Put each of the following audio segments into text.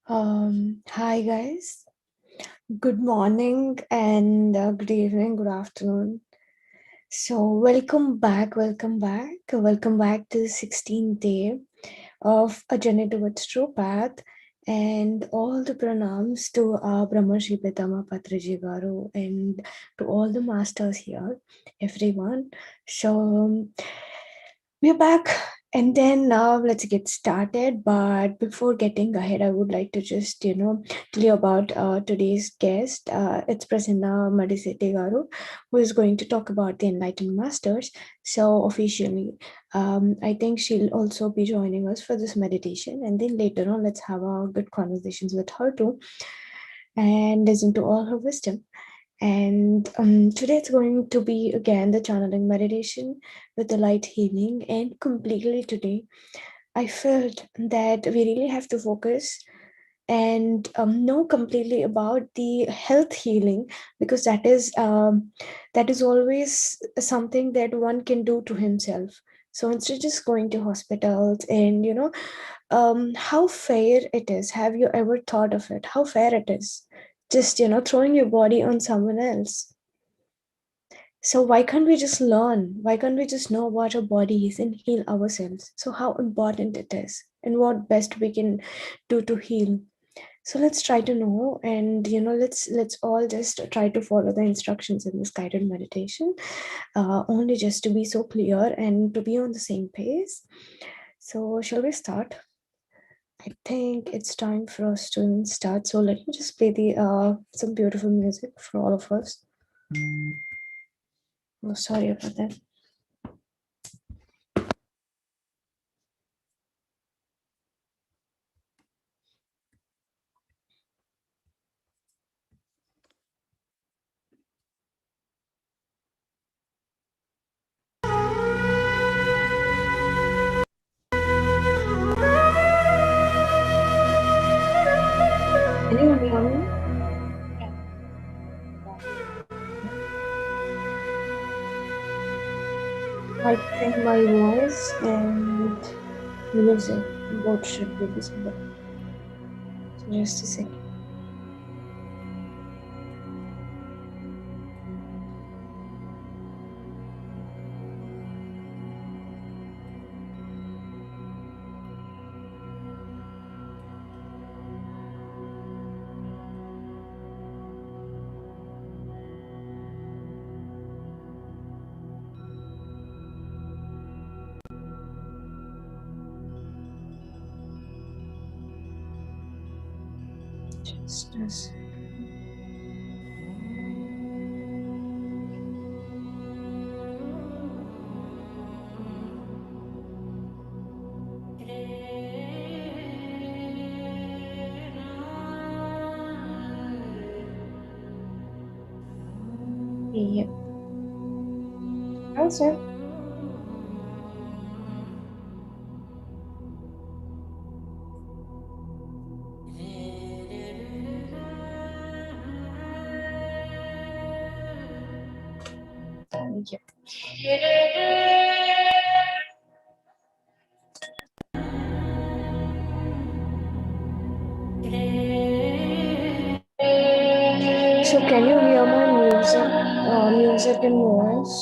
Hi guys. Good morning and good evening, good afternoon. So welcome back to the 16th day of a journey towards true path, and all the pranams to Brahma Shri Pitama Patraji Garu and to all the masters here, everyone. So we're back, and then now let's get started. But before getting ahead, I would like to just tell you about today's guest. It's Prasanna Medisetti Garu, who is going to talk about the Enlightened Masters. So officially, I think she'll also be joining us for this meditation, and then later on, let's have our good conversations with her too, and listen to all her wisdom. And today it's going to be again the channeling meditation with the light healing. And completely today, I felt that we really have to focus and know completely about the health healing, because that is always something that one can do to himself. So instead of just going to hospitals and how fair it is. Have you ever thought of it? How fair it is, just throwing your body on someone else. So why can't we just learn? Why can't we just know about our bodies and heal ourselves? So how important it is and what best we can do to heal. So let's try to know, and let's all just try to follow the instructions in this guided meditation, only just to be so clear and to be on the same pace. So shall we start? I think it's time for us to start. So let me just play the some beautiful music for all of us. Oh, sorry about that. Can you hear me? I think my voice and music both should be visible. So just a second. Just a second. Yep. Also, yep. So can you hear my music and voice?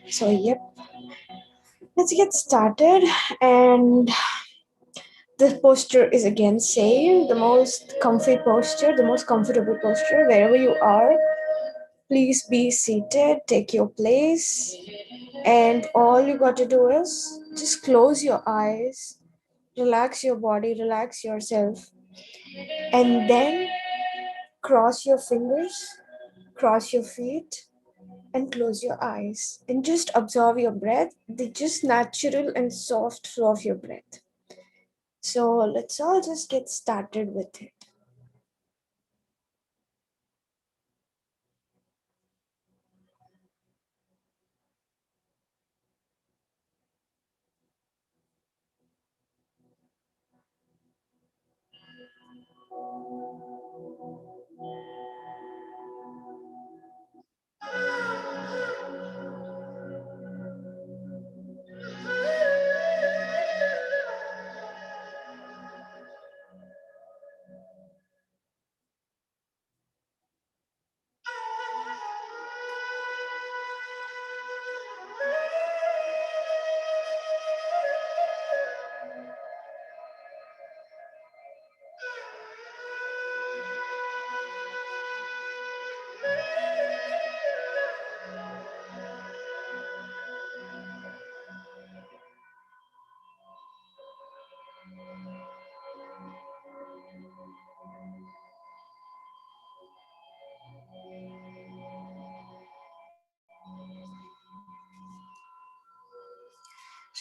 So yep, let's get started. And the posture is again same, the most comfy posture, the most comfortable posture. Wherever you are, please be seated, take your place, and all you got to do is just close your eyes, relax your body, relax yourself, and then cross your fingers, cross your feet, and close your eyes, and just observe your breath, the just natural and soft flow of your breath. So let's all just get started with it.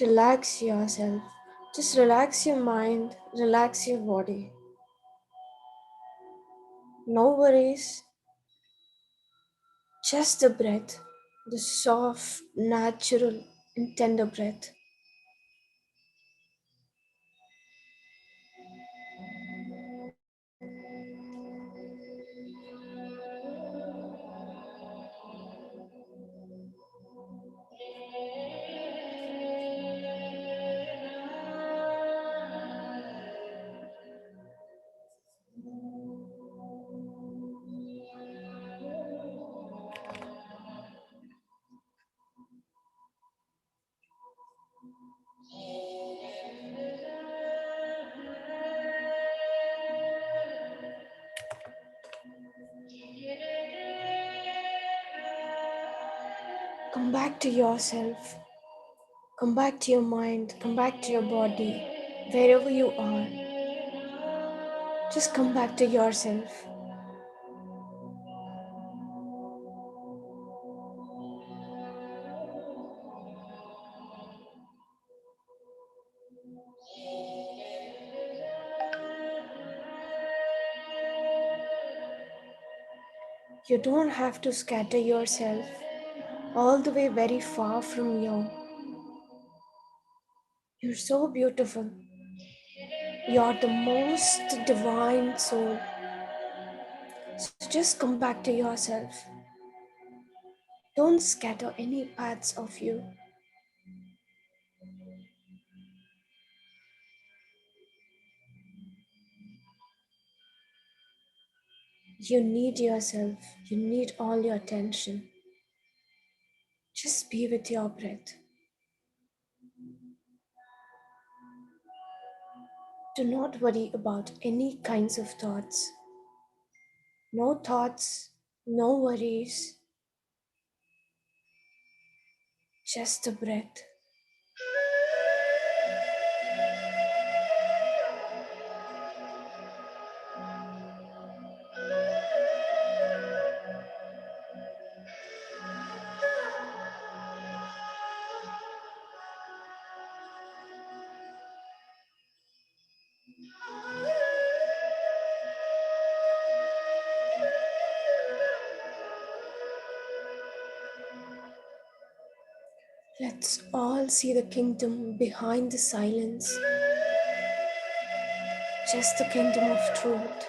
Relax yourself. Just relax your mind, relax your body. No worries, just the breath, the soft, natural, and tender breath. Come back to yourself. Come back to your mind. Come back to your body. Wherever you are, just come back to yourself. You don't have to scatter yourself all the way very far from you. You're so beautiful. You're the most divine soul. So just come back to yourself. Don't scatter any parts of you. You need yourself. You need all your attention. Just be with your breath. Do not worry about any kinds of thoughts. No thoughts, no worries, just the breath. Let's all see the kingdom behind the silence, just the kingdom of truth.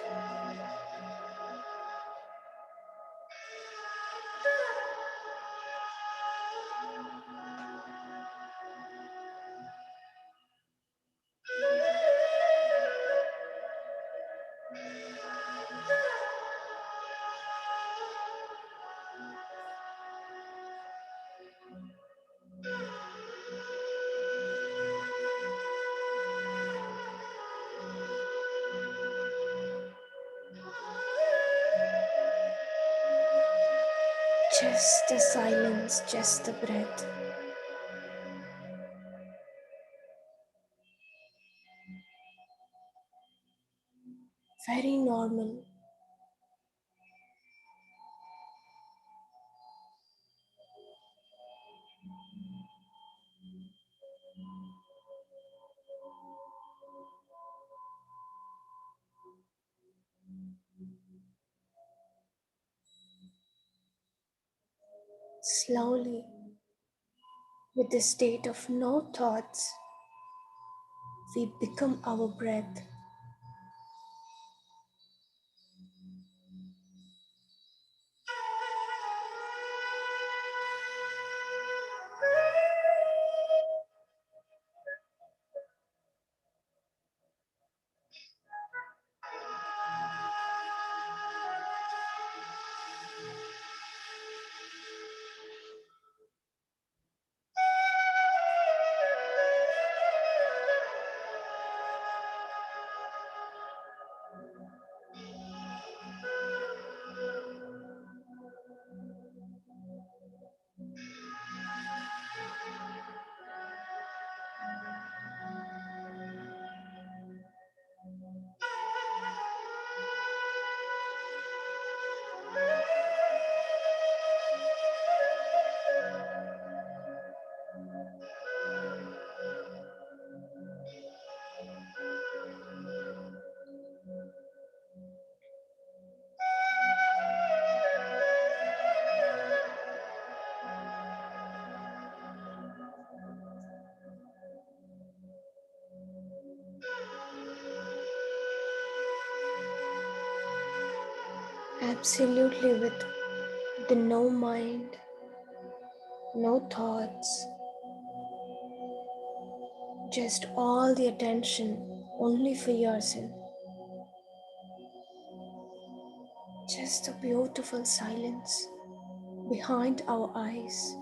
Just the silence, just the breath. Very normal. Slowly, with the state of no thoughts, we become our breath. absolutely with the no mind, no thoughts, just all the attention only for yourself. Just a beautiful silence behind our eyes.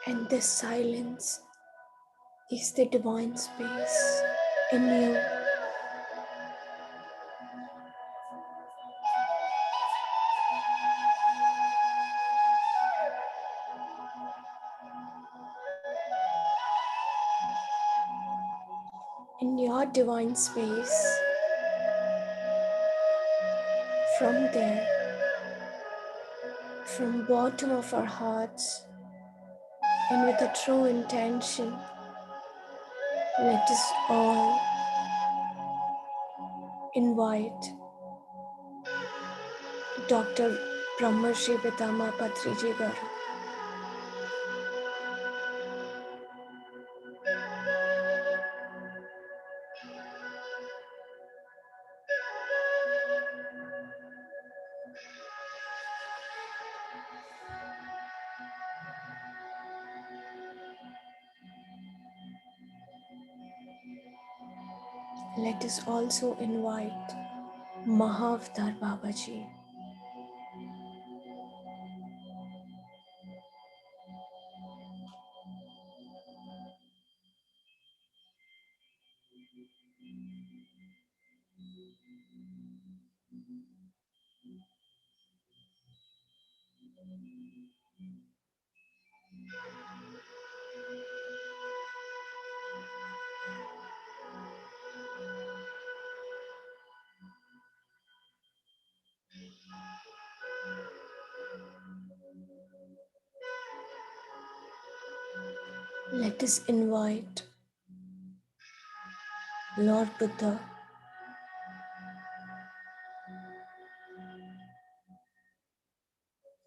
And this silence is the divine space in you. In your divine space, from there, from bottom of our hearts, and with a true intention, let us all invite Dr. Brahmarshi Pitama Patriji Garu. Let us also invite Mahavtar Babaji. Let us invite Lord Buddha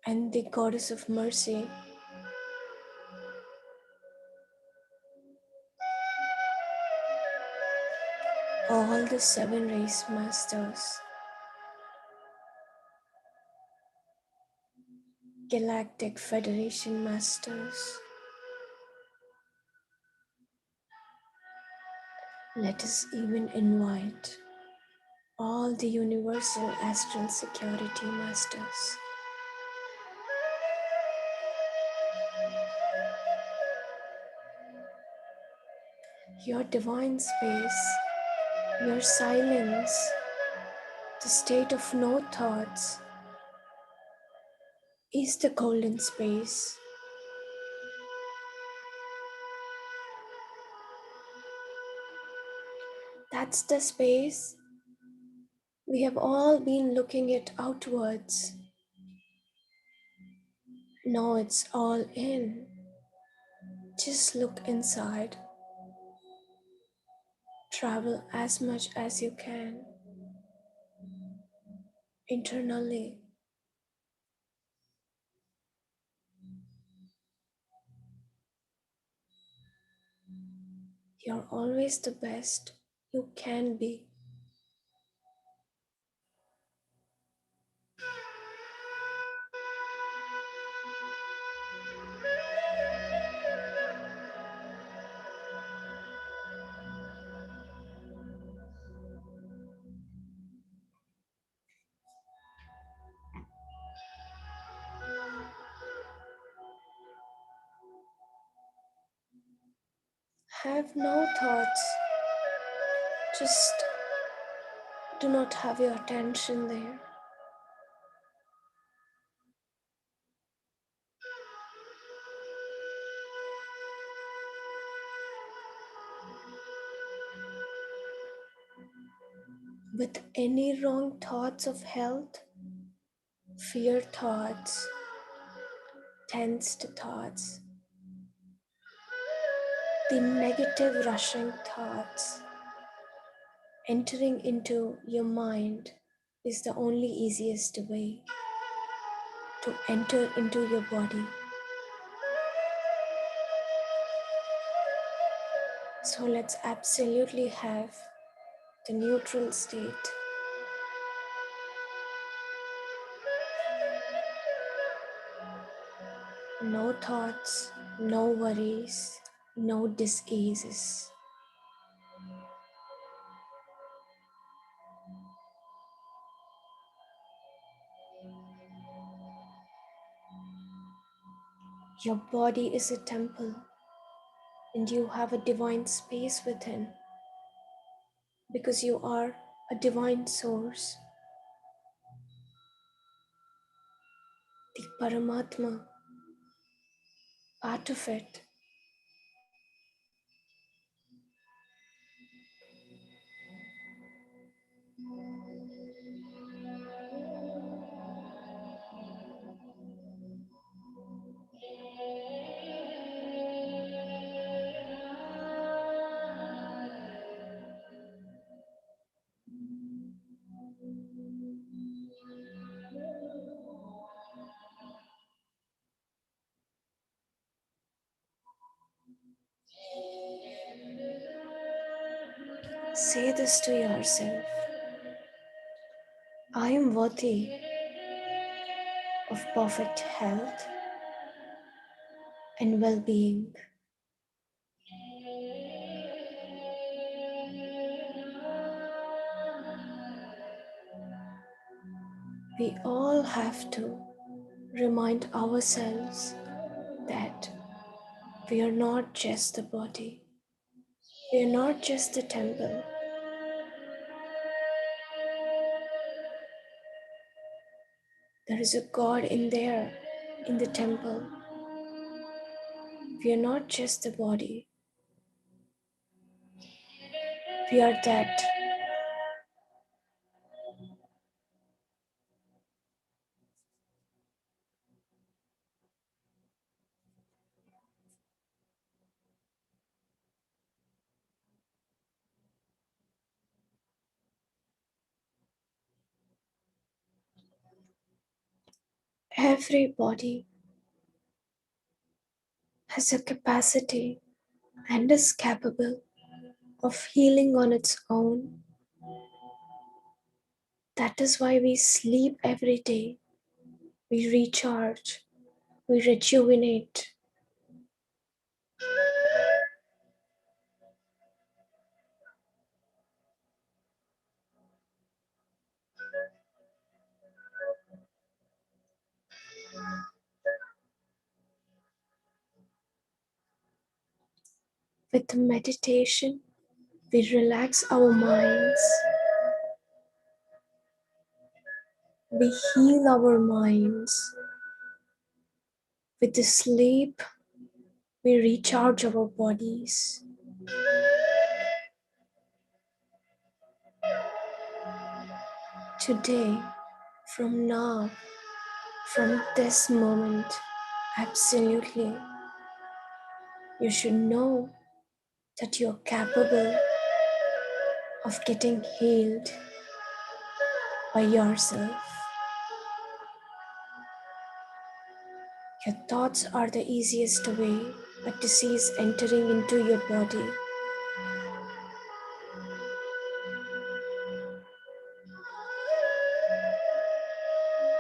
and the Goddess of Mercy, all the 7 race masters, Galactic Federation masters. Let us even invite all the Universal Astral Security masters. Your divine space, your silence, the state of no thoughts is the golden space. That's the space we have all been looking it outwards. Now it's all in. Just look inside. Travel as much as you can internally. You're always the best you can be. Have no thoughts. Just do not have your attention there. with any wrong thoughts of health, fear thoughts, tensed thoughts, the negative rushing thoughts entering into your mind is the only easiest way to enter into your body. So let's absolutely have the neutral state. No thoughts, no worries, no diseases. Your body is a temple and you have a divine space within because you are a divine source, the Paramatma, part of it. Say this to yourself: I am worthy of perfect health and well-being. We all have to remind ourselves that we are not just the body, we are not just the temple. There is a God in there, in the temple. We are not just the body, we are that. Every body has a capacity and is capable of healing on its own. That is why we sleep every day. We recharge, we rejuvenate. With meditation, we relax our minds, we heal our minds. With the sleep, we recharge our bodies. Today, from now, from this moment, absolutely, you should know that you're capable of getting healed by yourself. Your thoughts are the easiest way a disease entering into your body.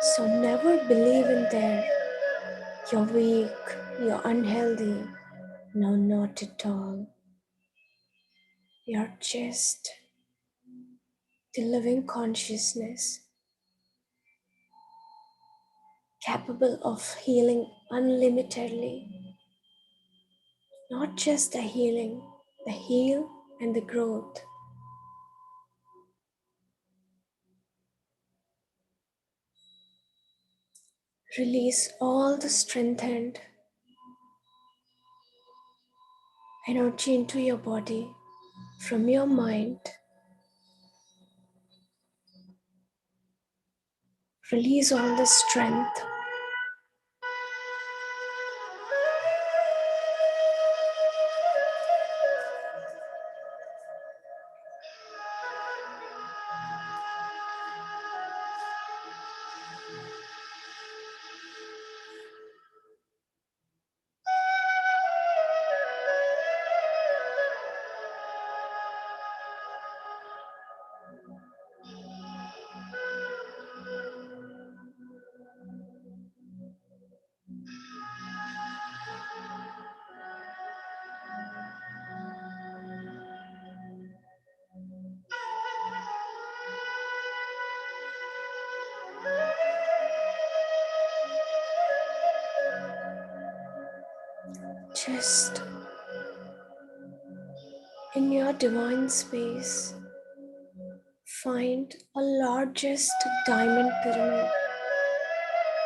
So never believe in there. You're weak, you're unhealthy. No, not at all. You're just the living consciousness, capable of healing unlimitedly. Not just the healing, the heal and the growth. Release all the strengthened energy into your body from your mind. Release all the strength. Just in your divine space, find a largest diamond pyramid,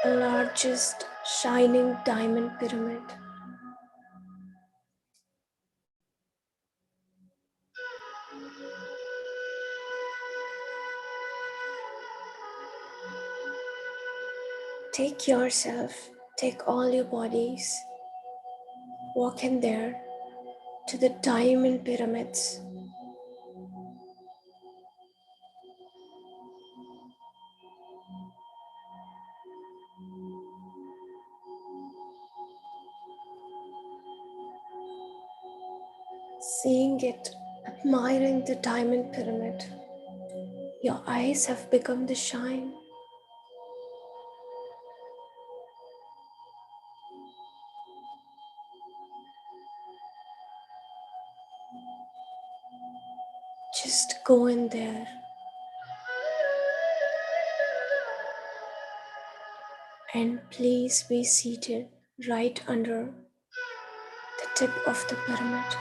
a largest shining diamond pyramid. Take yourself, take all your bodies, walk in there to the diamond pyramids. Seeing it, admiring the diamond pyramid, your eyes have become the shine. Just go in there and please be seated right under the tip of the pyramid.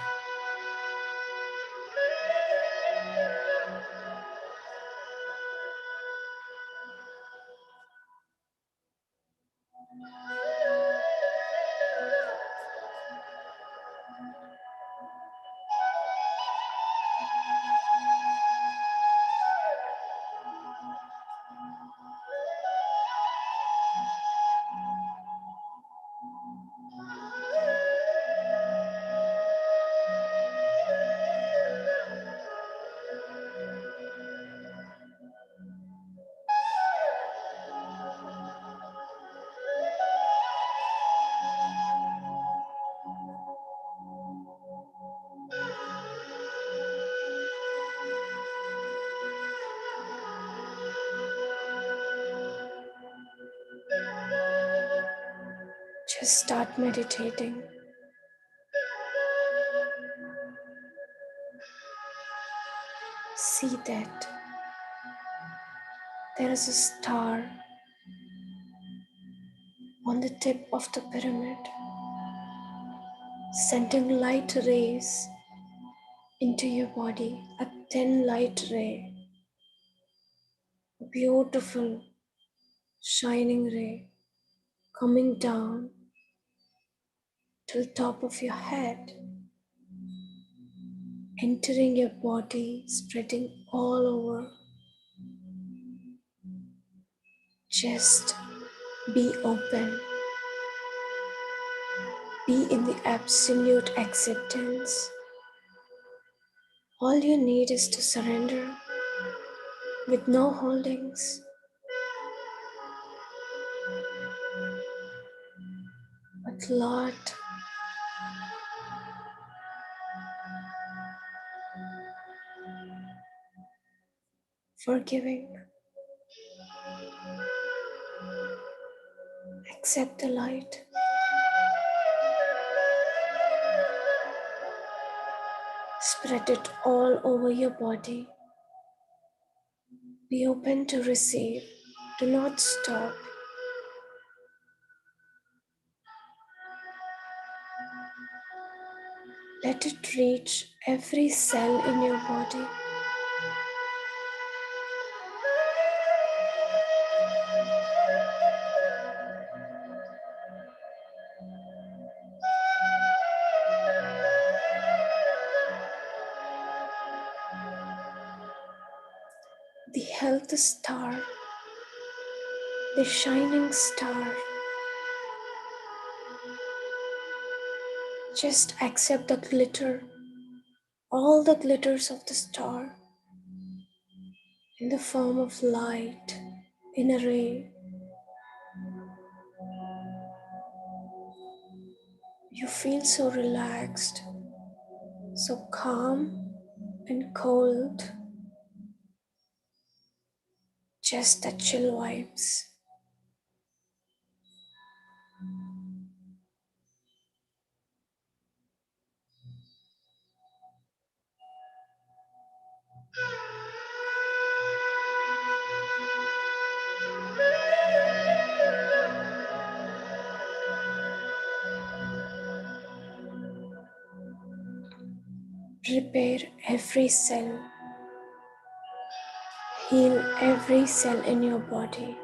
Just start meditating. See that there is a star on the tip of the pyramid, sending light rays into your body, a thin light ray, a beautiful shining ray coming down to the top of your head, entering your body, spreading all over. Just be open. Be in the absolute acceptance. All you need is to surrender with no holdings, but lot forgiving. Accept the light. Spread it all over your body. Be open to receive. Do not stop. Let it reach every cell in your body. The health star the shining star. Just accept the glitter, all the glitters of the star in the form of light in a ray. You feel so relaxed, so calm and cold, just the chill vibes. Repair every cell, heal every cell in your body.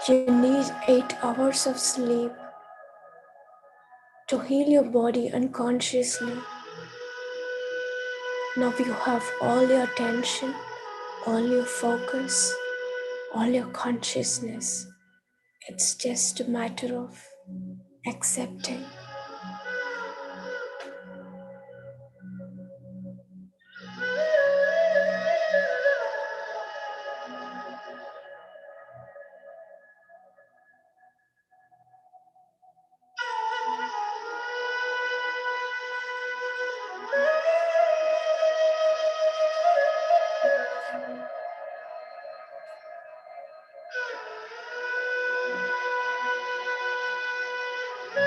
You need 8 hours of sleep to heal your body unconsciously. Now you have all your attention, all your focus, all your consciousness. It's just a matter of accepting.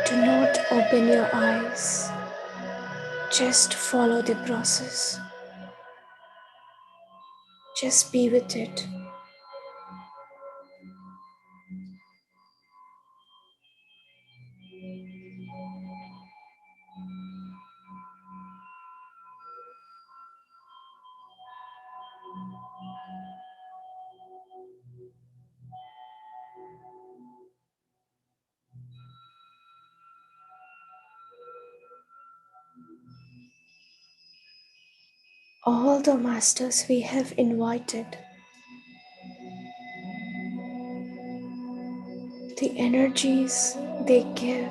Do not open your eyes. Just follow the process. Just be with it. All the masters we have invited, the energies they give,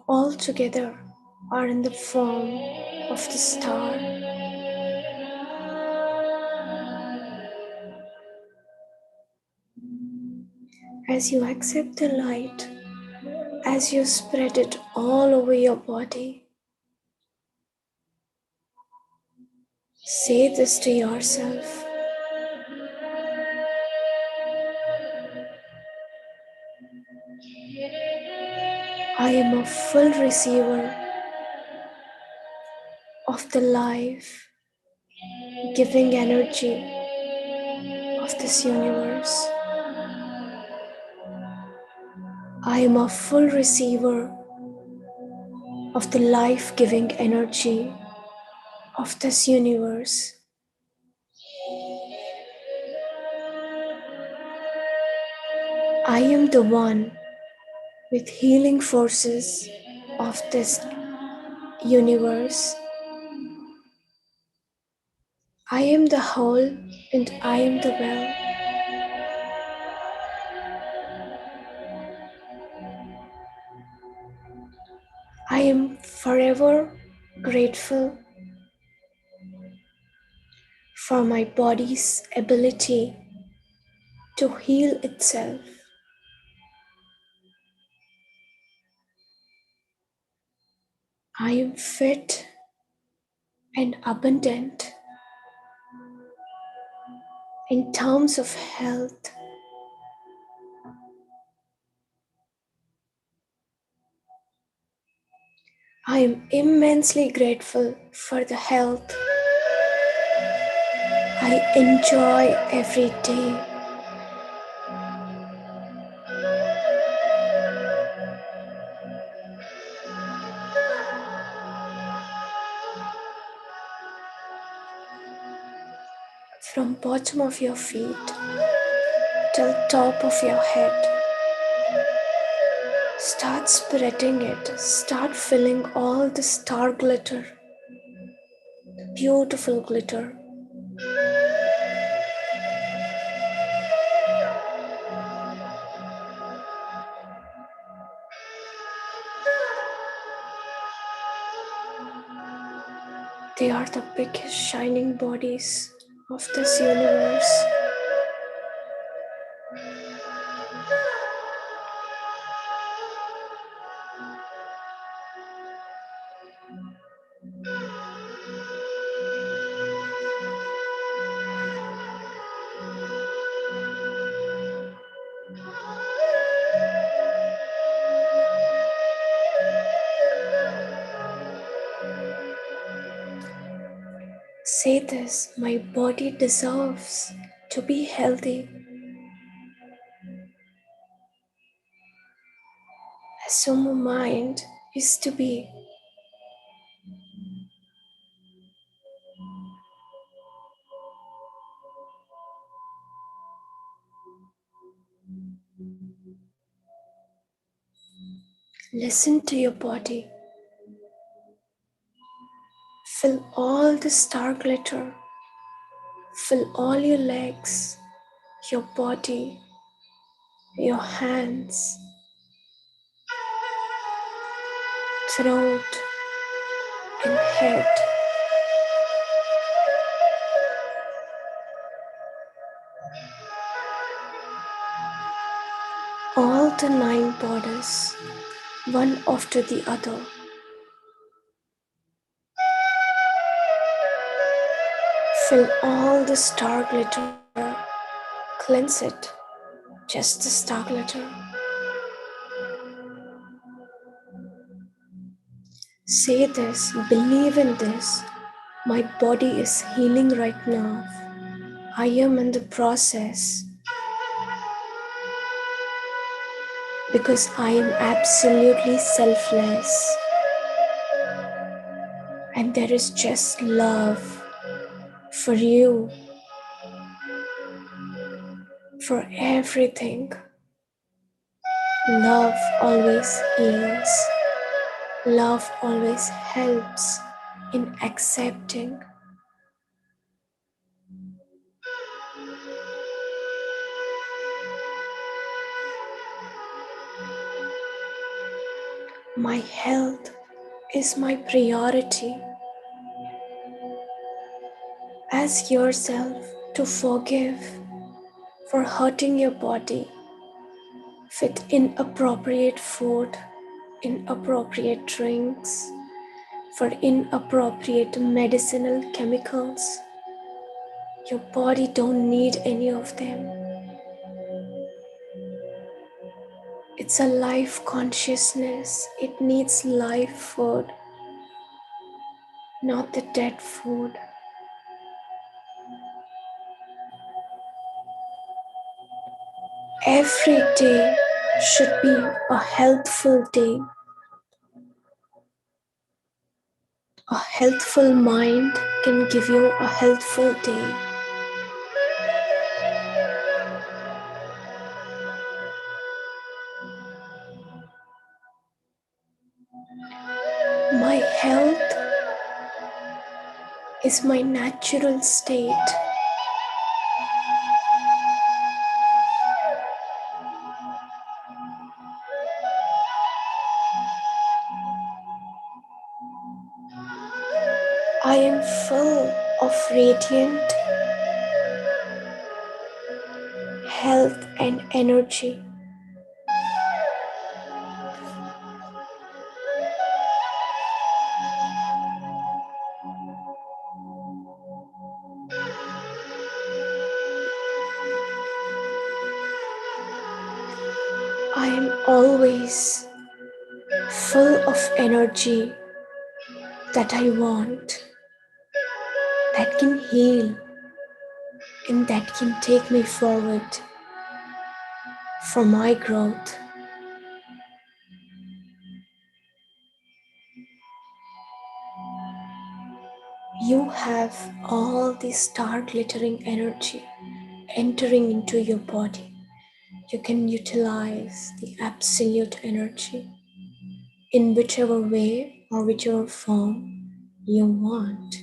all together are in the form of the star. As you accept the light, as you spread it all over your body, say this to yourself. I am a full receiver of the life giving energy of this universe. I am a full receiver of the life giving energy of this universe. I am the one with healing forces of this universe. I am the whole and I am the well. I am forever grateful for my body's ability to heal itself. I am fit and abundant in terms of health. I am immensely grateful for the health I enjoy every day. From bottom of your feet till top of your head, start spreading it, start filling all the star glitter beautiful glitter. They are the biggest shining bodies of this universe. Say this, my body deserves to be healthy. Assume my mind is to be. Listen to your body. Feel all the star glitter. Feel all your legs, your body, your hands, throat, and head. All the 9 borders, one after the other. Fill all the star glitter. Cleanse it. Just the star glitter. Say this, believe in this. My body is healing right now. I am in the process because I am absolutely selfless. And there is just love for you, for everything. Love always heals. Love always helps in accepting. My health is my priority. Ask yourself to forgive for hurting your body with inappropriate food, inappropriate drinks, for inappropriate medicinal chemicals. Your body don't need any of them. It's a life consciousness. It needs live food, not the dead food. Every day should be a healthful day. A healthful mind can give you a healthful day. My health is my natural state. I am full of radiant health and energy. I am always full of energy that I want, that can heal, and that can take me forward for my growth. You have all this star glittering energy entering into your body. You can utilize the absolute energy in whichever way or whichever form you want.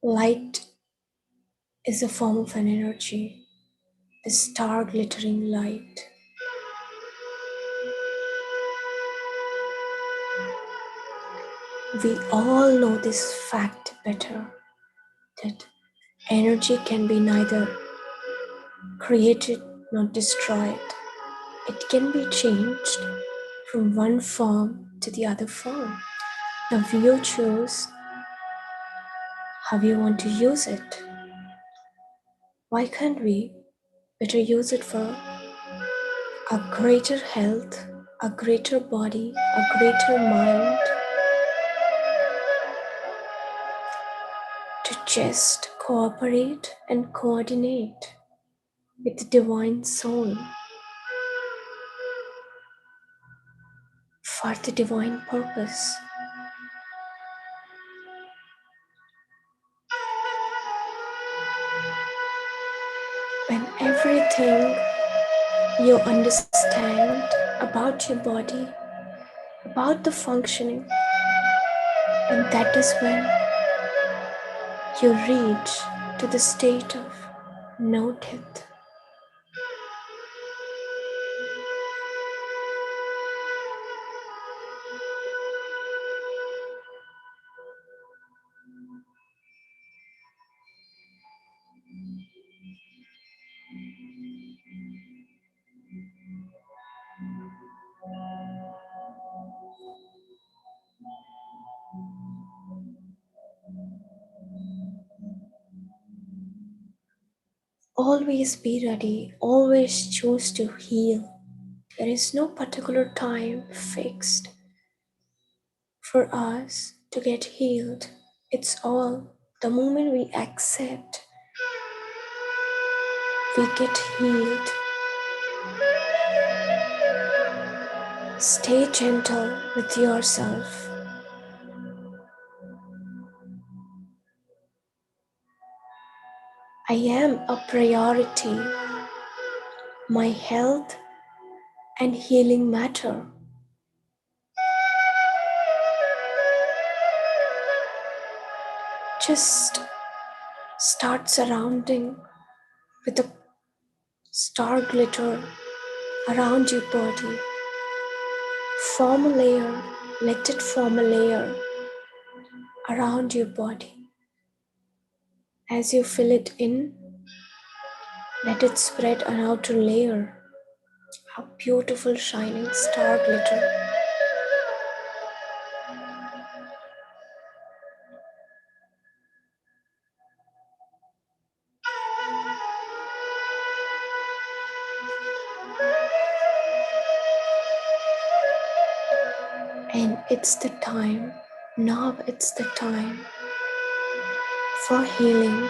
Light is a form of an energy, the star glittering light. We all know this fact better, that energy can be neither created nor destroyed. It can be changed from one form to the other form. Now you choose how you want to use it. Why can't we better use it for a greater health, a greater body, a greater mind, to just cooperate and coordinate with the divine soul for the divine purpose. When everything you understand about your body, about the functioning, and that is when you reach to the state of no death. Always be ready, always choose to heal. There is no particular time fixed for us to get healed. It's all the moment we accept, we get healed. Stay gentle with yourself. I am a priority. My health and healing matter. Just start surrounding with a star glitter around your body. Form a layer, let it form a layer around your body. As you fill it in, let it spread an outer layer, a beautiful shining star glitter. And it's the time, now it's the time for healing.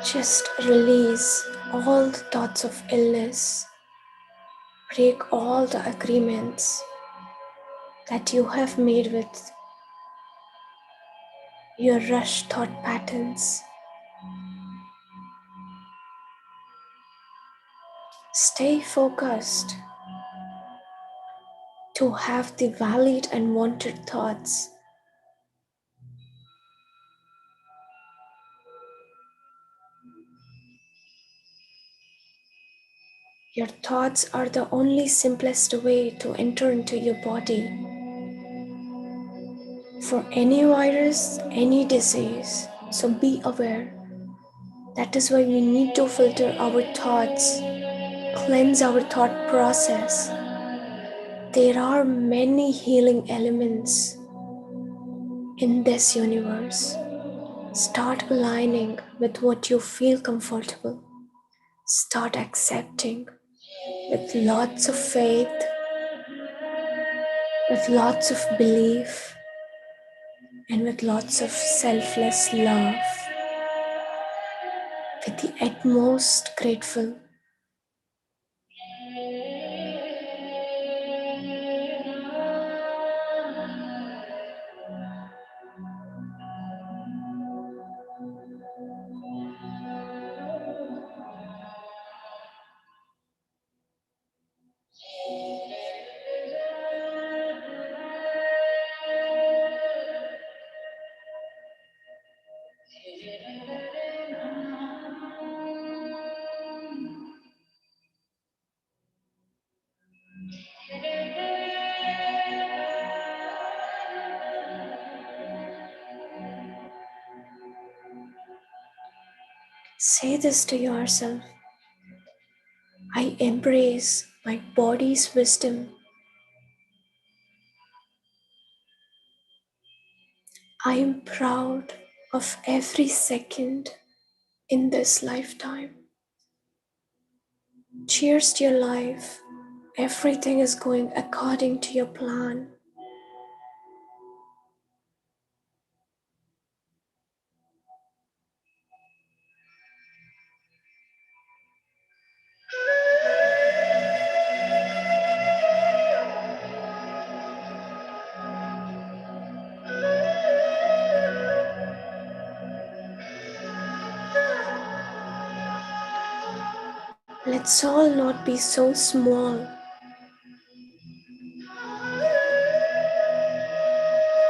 Just release all the thoughts of illness. Break all the agreements that you have made with your rush thought patterns. Stay focused to have the valid and wanted thoughts. Your thoughts are the only simplest way to enter into your body. For any virus, any disease, so be aware. That is why we need to filter our thoughts, cleanse our thought process. There are many healing elements in this universe. Start aligning with what you feel comfortable. Start accepting with lots of faith, with lots of belief, and with lots of selfless love. With the utmost grateful. Say this to yourself. I embrace my body's wisdom. I am proud of every second in this lifetime. Cheers to your life. Everything is going according to your plan. Let's all not be so small.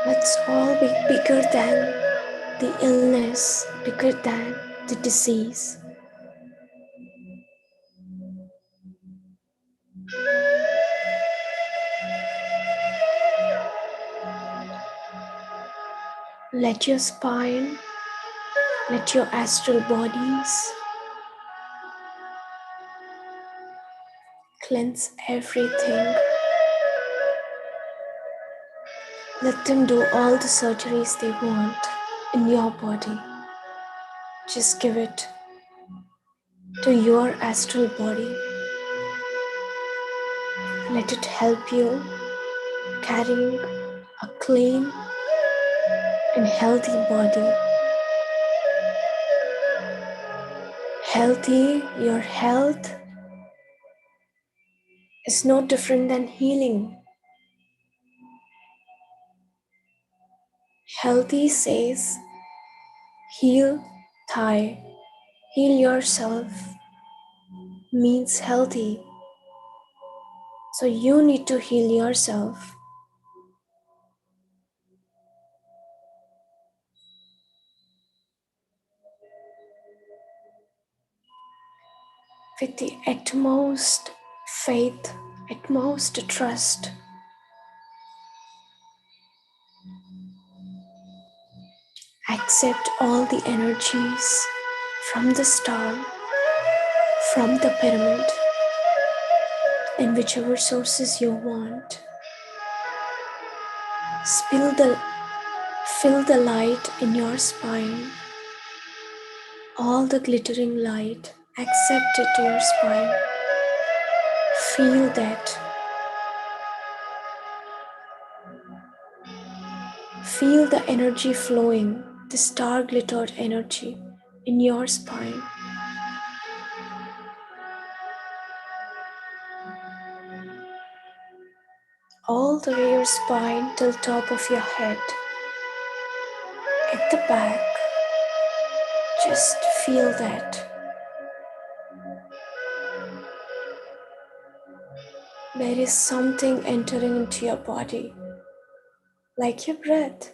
Let's all be bigger than the illness, bigger than the disease. Let your spine, let your astral bodies cleanse everything. Let them do all the surgeries they want in your body. Just give it to your astral body. Let it help you carrying a clean and healthy body. Healthy, your health is no different than healing. Healthy says, heal thigh, heal yourself means healthy. So you need to heal yourself. With the utmost faith, utmost trust. Accept all the energies from the star, from the pyramid, in whichever sources you want. Fill the light in your spine, all the glittering light, accept it to your spine. Feel that. Feel the energy flowing, the star glittered energy in your spine. All the way your spine till top of your head. At the back, just feel that. There is something entering into your body, like your breath,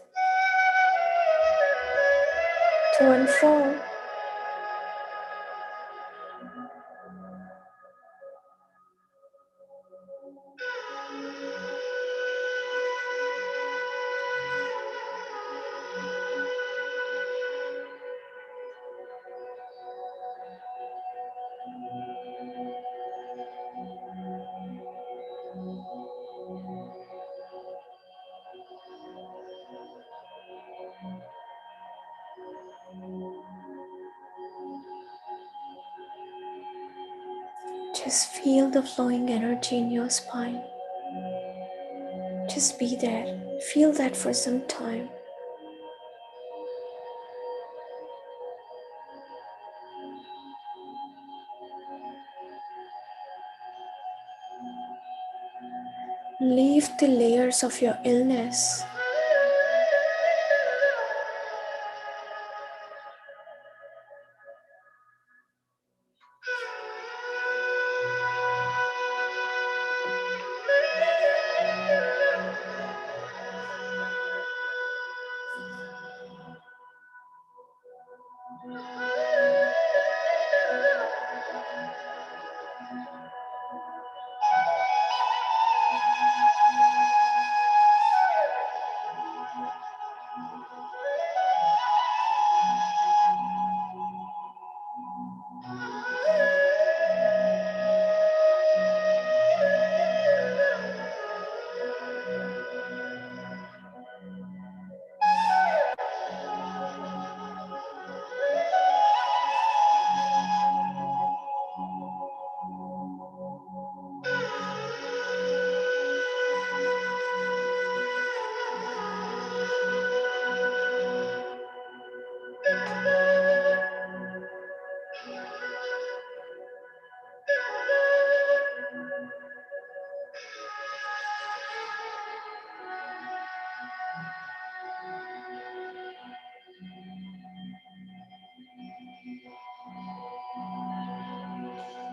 to and fro. Just feel the flowing energy in your spine. Just be there. Feel that for some time. Leave the layers of your illness.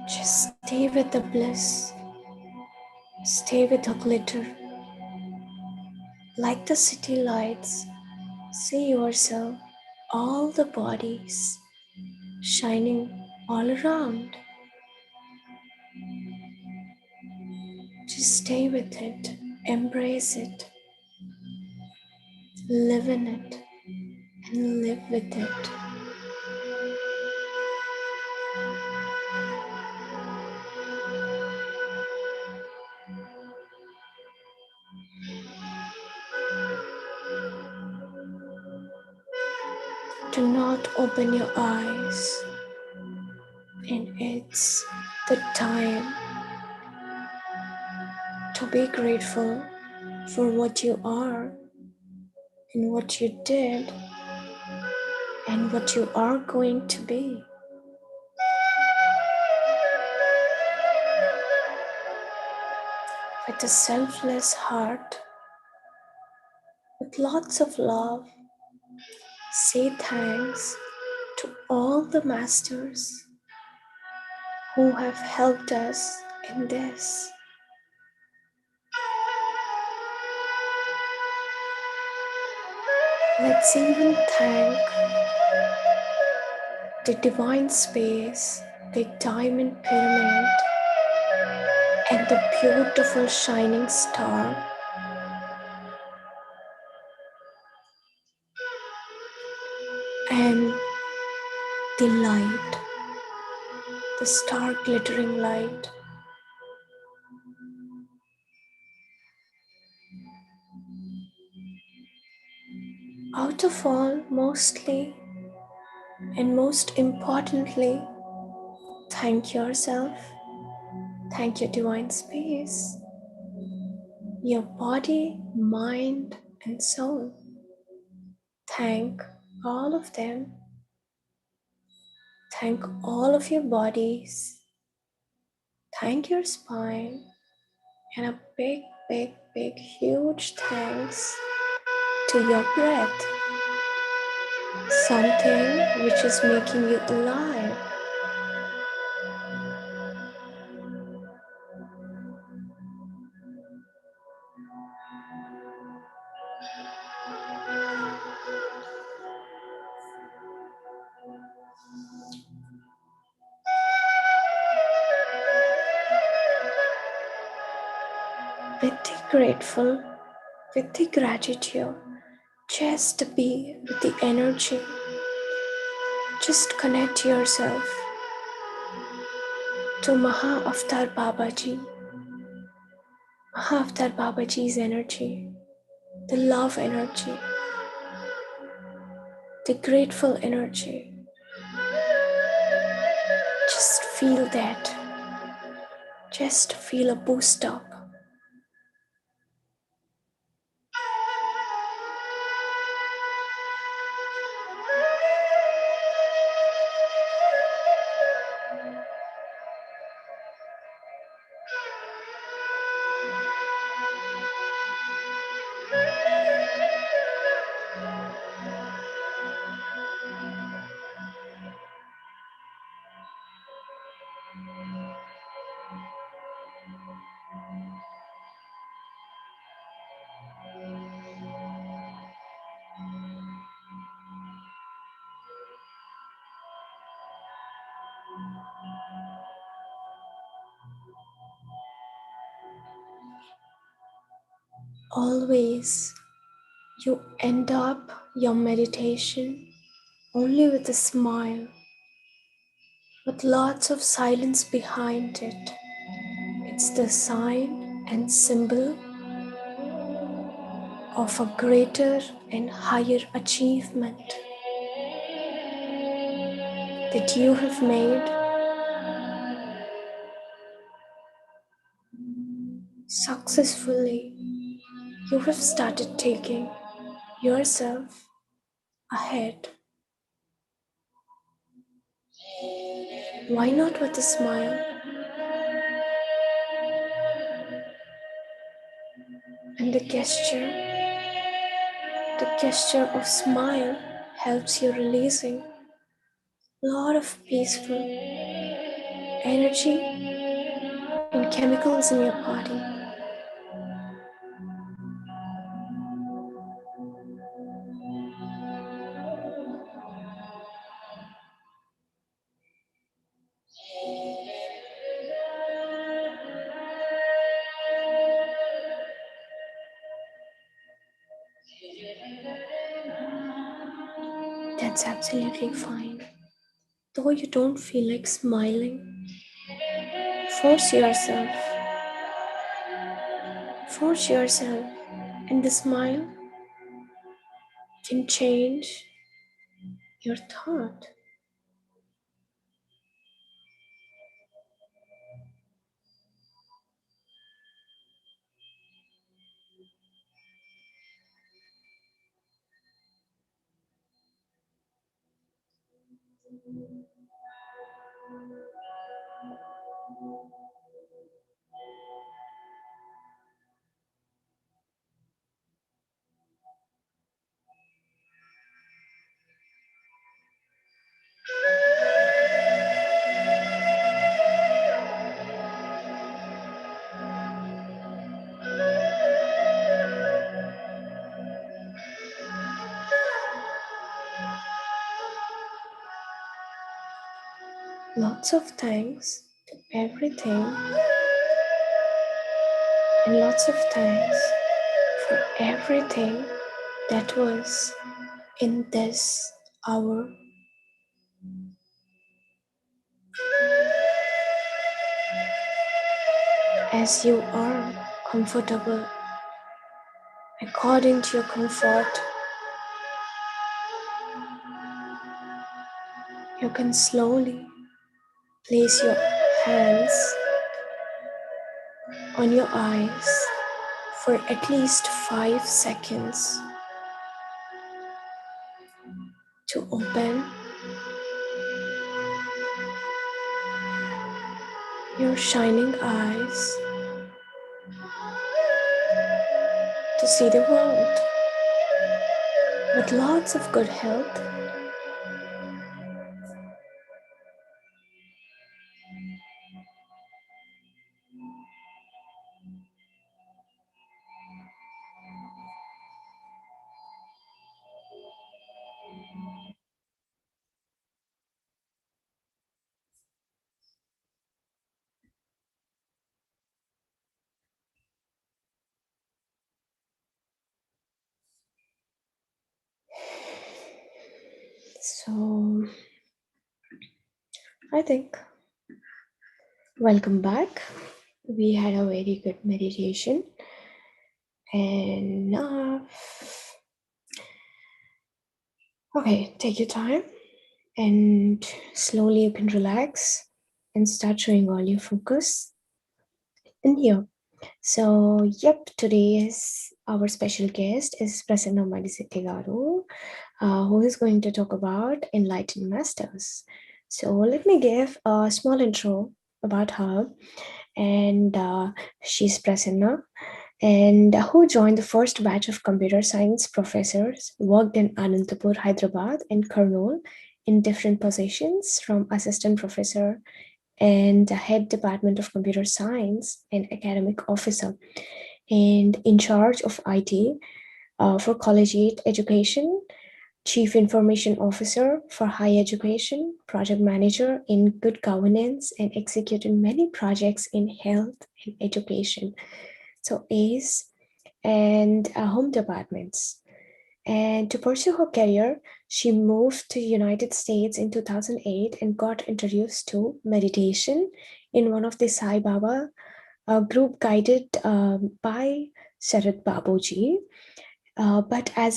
Just stay with the bliss, stay with the glitter. Like the city lights, see yourself, all the bodies shining all around. Just stay with it, embrace it, live in it, and live with it. Do not open your eyes, and it's the time to be grateful for what you are and what you did and what you are going to be. With a selfless heart, with lots of love, say thanks to all the masters who have helped us in this. Let's even thank the divine space, the diamond pyramid, and the beautiful shining star, and the light, the star glittering light. Out of all, mostly and most importantly, thank yourself, thank your divine space, your body, mind, and soul. Thank all of them. Thank all of your bodies. Thank your spine. And a big, big, big, huge thanks to your breath. Something which is making you alive. With the grateful, with the gratitude, just be with the energy. Just connect yourself to Maha Avatar Babaji. Maha Avatar Babaji's energy, the love energy, the grateful energy. Just feel that. Just feel a boost up. Always, you end up your meditation only with a smile, with lots of silence behind it. It's the sign and symbol of a greater and higher achievement that you have made successfully. You have started taking yourself ahead. Why not with a smile? And the gesture of smile helps you releasing a lot of peaceful energy and chemicals in your body. That's absolutely fine. Though you don't feel like smiling, force yourself. Force yourself, and the smile can change your thought. Lots of thanks to everything, and lots of thanks for everything that was in this hour. As you are comfortable, according to your comfort, you can slowly place your hands on your eyes for at least 5 seconds to open your shining eyes to see the world with lots of good health. So I think welcome back. We had a very good meditation, and now, okay, take your time and slowly you can relax and start showing all your focus in here. So, yep, today's our special guest is Prasanna Medisetti garu, who is going to talk about Enlightened Masters. So, let me give a small intro about her. And she's Prasanna, and who joined the first batch of computer science professors, worked in Anantapur, Hyderabad, and Kurnool in different positions from assistant professor and the head department of computer science and academic officer, and in charge of IT for collegiate education, chief information officer for higher education, project manager in good governance, and executed many projects in health and education. So ACE and home departments. And to pursue her career, she moved to the United States in 2008 and got introduced to meditation in one of the Sai Baba group guided by Sharat Babuji. But as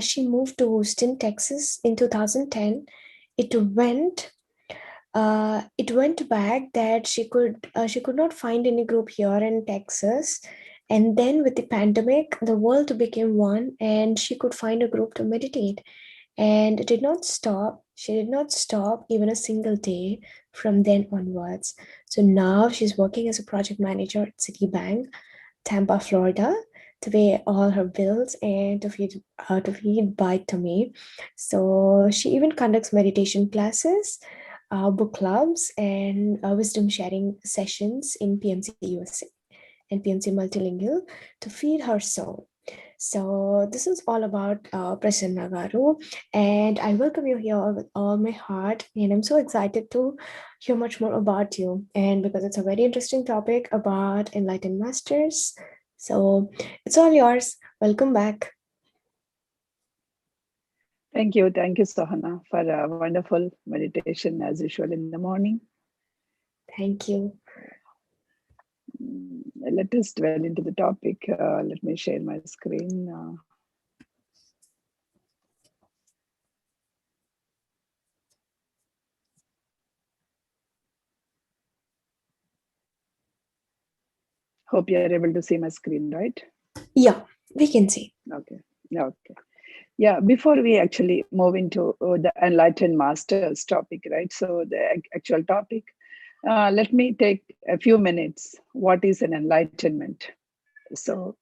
she moved to Houston, Texas in 2010, it went back that she could not find any group here in Texas. And then with the pandemic, the world became one, and she could find a group to meditate. And it did not stop. She did not stop even a single day from then onwards. So now she's working as a project manager at Citibank, Tampa, Florida, to pay all her bills and to feed bite to me. So she even conducts meditation classes book clubs and wisdom sharing sessions in PMCUSA and PMC Multilingual to feed her soul. So this is all about Prasanna Garu, and I welcome you here with all my heart. And I'm so excited to hear much more about you, and because it's a very interesting topic about enlightened masters. So it's all yours. Welcome back. Thank you, Sahana, for a wonderful meditation as usual in the morning. Thank you. Let us dwell into the topic. Let me share my screen. Hope you are able to see my screen, right? Yeah, we can see. Okay. Okay. Yeah, before we actually move into the enlightened masters topic, right? So the actual topic, let me take a few minutes. What is an enlightenment? So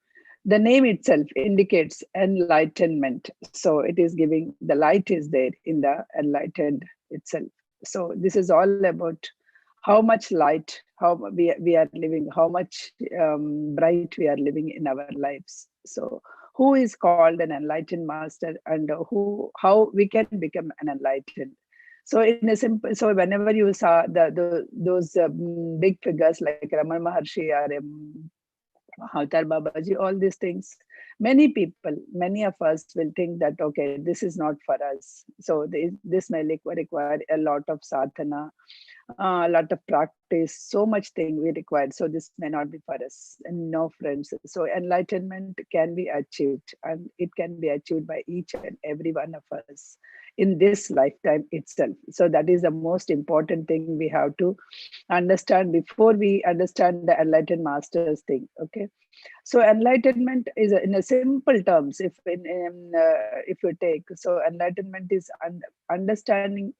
the name itself indicates enlightenment. So it is giving the light is there in the enlightened itself. So this is all about how much light, how we are living, how much bright we are living in our lives. So who is called an enlightened master, and how we can become an enlightened. So in a simple, so whenever you saw those big figures like Ramana Maharshi or Avatar Babaji, all these things, many people, many of us will think that, okay, this is not for us. So this may require a lot of sadhana, a lot of practice, so much thing we require. So this may not be for us. And no, friends. So enlightenment can be achieved, and it can be achieved by each and every one of us in this lifetime itself. So that is the most important thing we have to understand before we understand the enlightened masters thing. Okay, so enlightenment is in a simple terms. If you take, so enlightenment is understanding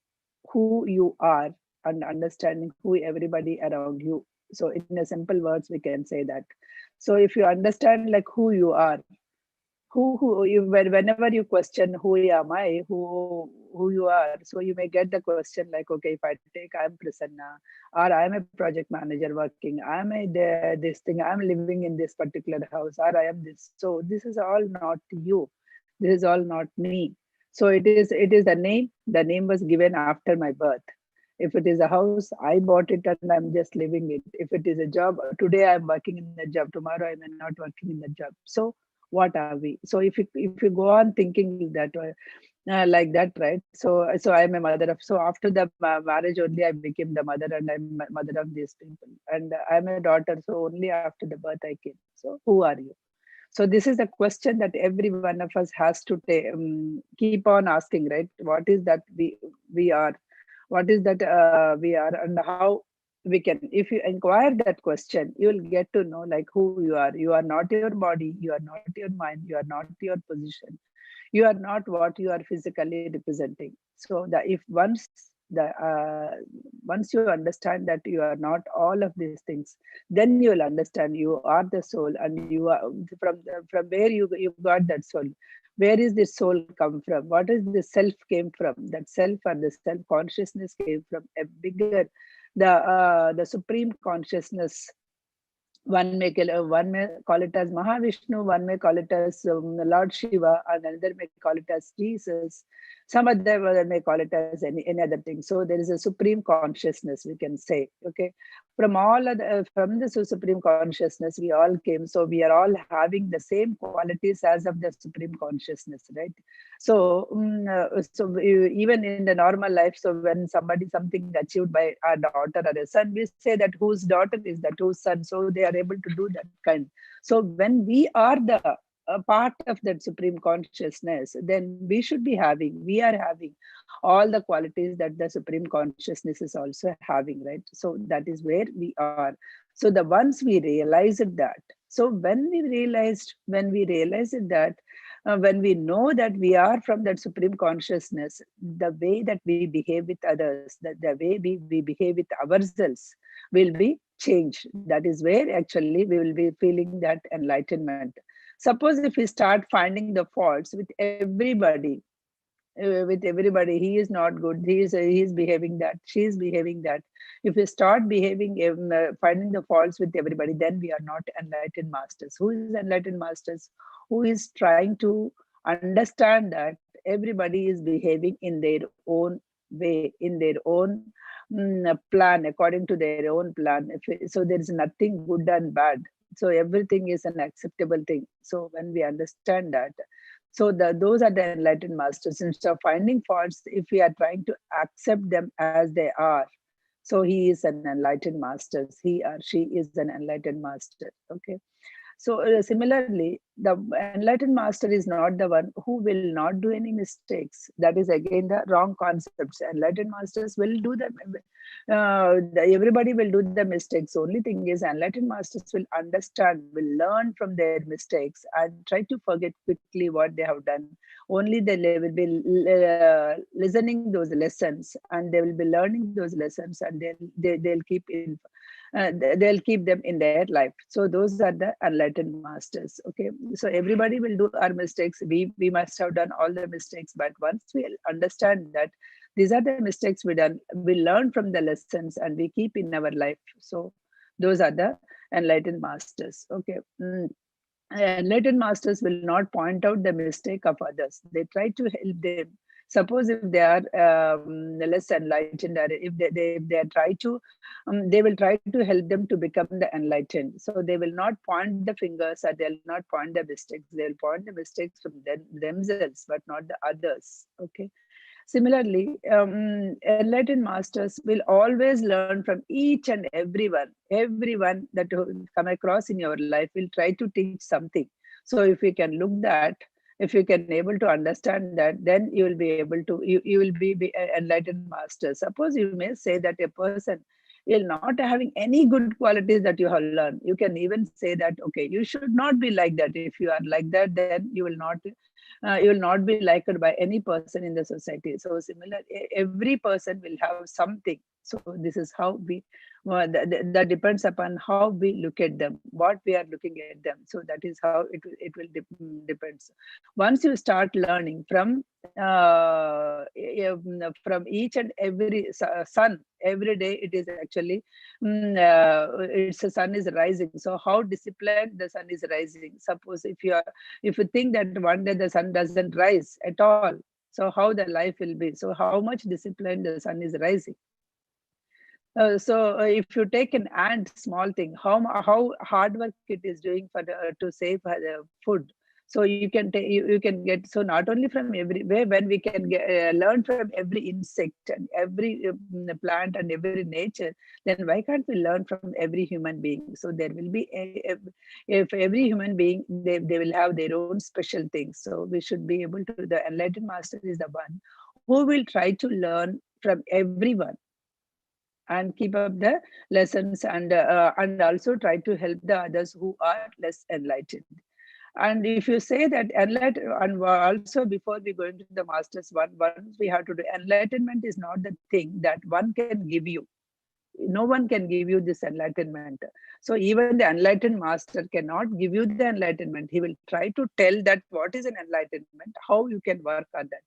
who you are and understanding who everybody around you. So in a simple words, we can say that. So if you understand like who you are, who you, whenever you question who am I, who you are, so you may get the question like, okay, if I take I'm Prasanna, or I'm a project manager working, I'm this thing, I'm living in this particular house, or I am this. So this is all not you, this is all not me. So it is the name was given after my birth. If it is a house, I bought it and I'm just living it. If it is a job, today I'm working in the job, tomorrow I may not working in the job. So what are we? So if you go on thinking that way, like that, right? So I'm a mother of, so after the marriage only I became the mother, and I'm mother of these people, and I'm a daughter, so only after the birth I came. So who are you? So this is a question that every one of us has to keep on asking, right? What is that we are? What is that we are, and how we can? If you inquire that question, you will get to know like who you are. You are not your body. You are not your mind. You are not your position. You are not what you are physically representing. So that if the once you understand that you are not all of these things, then you will understand you are the soul, and you are from where you got that soul. Where is this soul come from? What is the self came from? That self or the self consciousness came from a bigger, the supreme consciousness. One may call it as Mahavishnu, one may call it as Lord Shiva, and another may call it as Jesus. Some other may call it as any other thing. So there is a supreme consciousness, we can say. Okay, from from the supreme consciousness, we all came. So we are all having the same qualities as of the supreme consciousness, right? So, even in the normal life, so when something achieved by a daughter or a son, we say that whose daughter is that, whose son. So they are able to do that kind. So when we are the a part of that supreme consciousness, then we are having all the qualities that the supreme consciousness is also having, right? So that is where we are. So the once we realized that, so when we realized that, when we know that we are from that supreme consciousness, the way that we behave with others, that the way we behave with ourselves will be changed. That is where actually we will be feeling that enlightenment. Suppose if we start finding the faults with everybody, with everybody. He is not good. He is behaving that. She is behaving that. If we start behaving, finding the faults with everybody, then we are not enlightened masters. Who is enlightened masters? Who is trying to understand that everybody is behaving in their own way, in their own plan, according to their own plan. So there is nothing good and bad. So everything is an acceptable thing. So when we understand that, so those are the enlightened masters. Instead of finding faults, if we are trying to accept them as they are, so he is an enlightened master. He or she is an enlightened master. Okay. So similarly, the enlightened master is not the one who will not do any mistakes. That is again the wrong concepts. Enlightened masters will do them. Everybody will do the mistakes. Only thing is, enlightened masters will understand, will learn from their mistakes and try to forget quickly what they have done. Only they will be listening those lessons, and they will be learning those lessons, and they'll keep in they'll keep them in their life. So those are the enlightened masters. Okay, so everybody will do our mistakes. We must have done all the mistakes, but once we understand that these are the mistakes we done, we learn from the lessons and we keep in our life. So those are the enlightened masters. Okay. Enlightened masters will not point out the mistake of others. They try to help them. Suppose if they are less enlightened, or if they try to, they will try to help them to become the enlightened. So they will not point the fingers, or they'll not point the mistakes. They'll point the mistakes from themselves, but not the others. Okay. Similarly, enlightened masters will always learn from each and everyone. Everyone that you come across in your life will try to teach something. So if you can look that, if you can able to understand that, then you will be able to, you will be enlightened master. Suppose you may say that a person is not having any good qualities that you have learned. You can even say that, okay, you should not be like that. If you are like that, then you will not be liked by any person in the society. So similar, every person will have something. So this is how we, that depends upon how we look at them, what we are looking at them. So that is how it will depends. Once you start learning from each and every sun, every day it is actually it's the sun is rising. So how disciplined the sun is rising. Suppose if you think that one day the sun doesn't rise at all, so how the life will be. So how much disciplined the sun is rising. So if you take an ant, small thing, how hard work it is doing for to save the food. So you can you can get, so not only from everywhere, when we can learn from every insect and every plant and every nature, then why can't we learn from every human being? So there will be if every human being, they will have their own special things. So we should be able to, the enlightened master is the one who will try to learn from everyone and keep up the lessons, and also try to help the others who are less enlightened. And if you say that enlightenment, and also before we go into the masters, once we have to do, enlightenment is not the thing that one can give you. No one can give you this enlightenment. So even the enlightened master cannot give you the enlightenment. He will try to tell that what is an enlightenment, how you can work on that.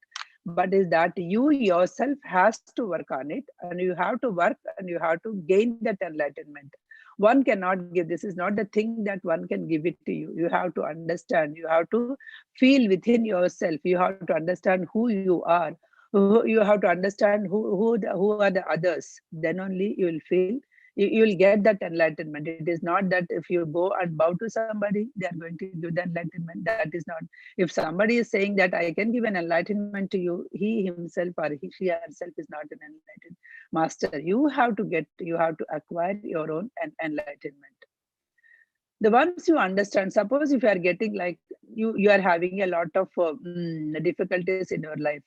But is that you yourself has to work on it, and you have to work and you have to gain that enlightenment. One cannot give, this is not the thing that one can give it to you. You have to understand, you have to feel within yourself, you have to understand who you are, you have to understand who are the others. Then only you will feel, you will get that enlightenment. It is not that if you go and bow to somebody, they are going to give the enlightenment. That is not. If somebody is saying that I can give an enlightenment to you, he himself or she herself is not an enlightened master. You have to get, you have to acquire your own enlightenment. The once you understand, suppose if you are getting like, you are having a lot of difficulties in your life.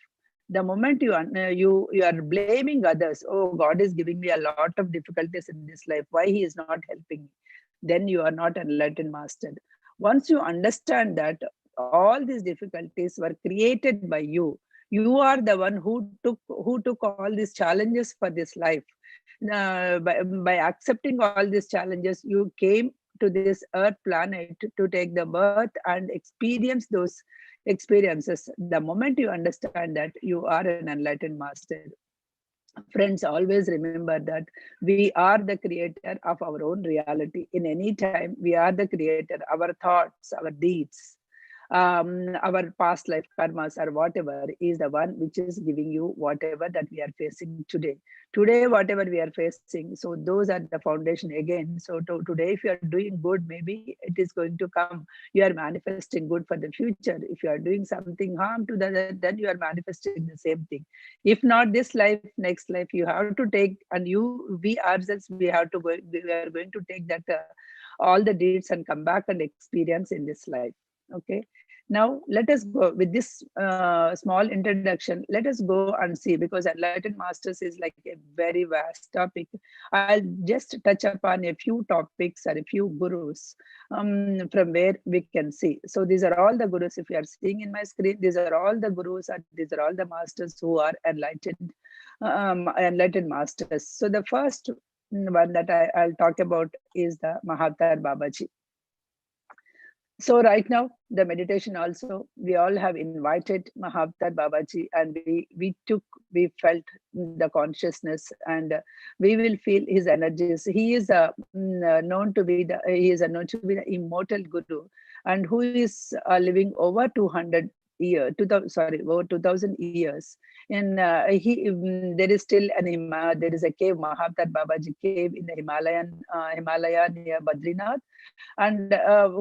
The moment you are blaming others, oh, God is giving me a lot of difficulties in this life, why he is not helping me, then you are not enlightened master. Once you understand that all these difficulties were created by you, you are the one who took all these challenges for this life. By accepting all these challenges, you came to this earth planet to take the birth and experience those experiences. The moment you understand that you are an enlightened master, friends, always remember that we are the creator of our own reality. In any time, we are the creator. Our thoughts, our deeds, our past life karmas or whatever is the one which is giving you whatever that we are facing today. Today, whatever we are facing, so those are the foundation again. So today, if you are doing good, maybe it is going to come. You are manifesting good for the future. If you are doing something harm to the, then you are manifesting the same thing. If not this life, next life, you have to take, and we ourselves, we have to go, we are going to take that all the deeds and come back and experience in this life. Okay, now let us go with this small introduction. Let us go and see, because enlightened masters is like a very vast topic. I'll just touch upon a few topics or a few gurus from where we can see. So these are all the gurus. If you are seeing in my screen, these are all the gurus, and these are all the masters who are enlightened, enlightened masters. So the first one that I'll talk about is the Mahatar Babaji. So right now, the meditation also, we all have invited Mahavtar Babaji, and we felt the consciousness, and we will feel his energies. He is known to be known to be the immortal guru, and who is living over 200 years, 2000, sorry, over 2000 years. And there is still there is a cave, Mahavtar Babaji cave in the Himalaya near Badrinath. And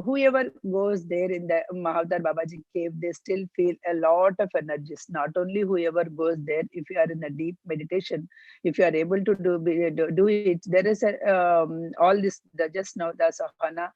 whoever goes there in the Mahavtar Babaji cave, they still feel a lot of energies. Not only whoever goes there, if you are in a deep meditation, if you are able to do it, there is all this, just now the Sahana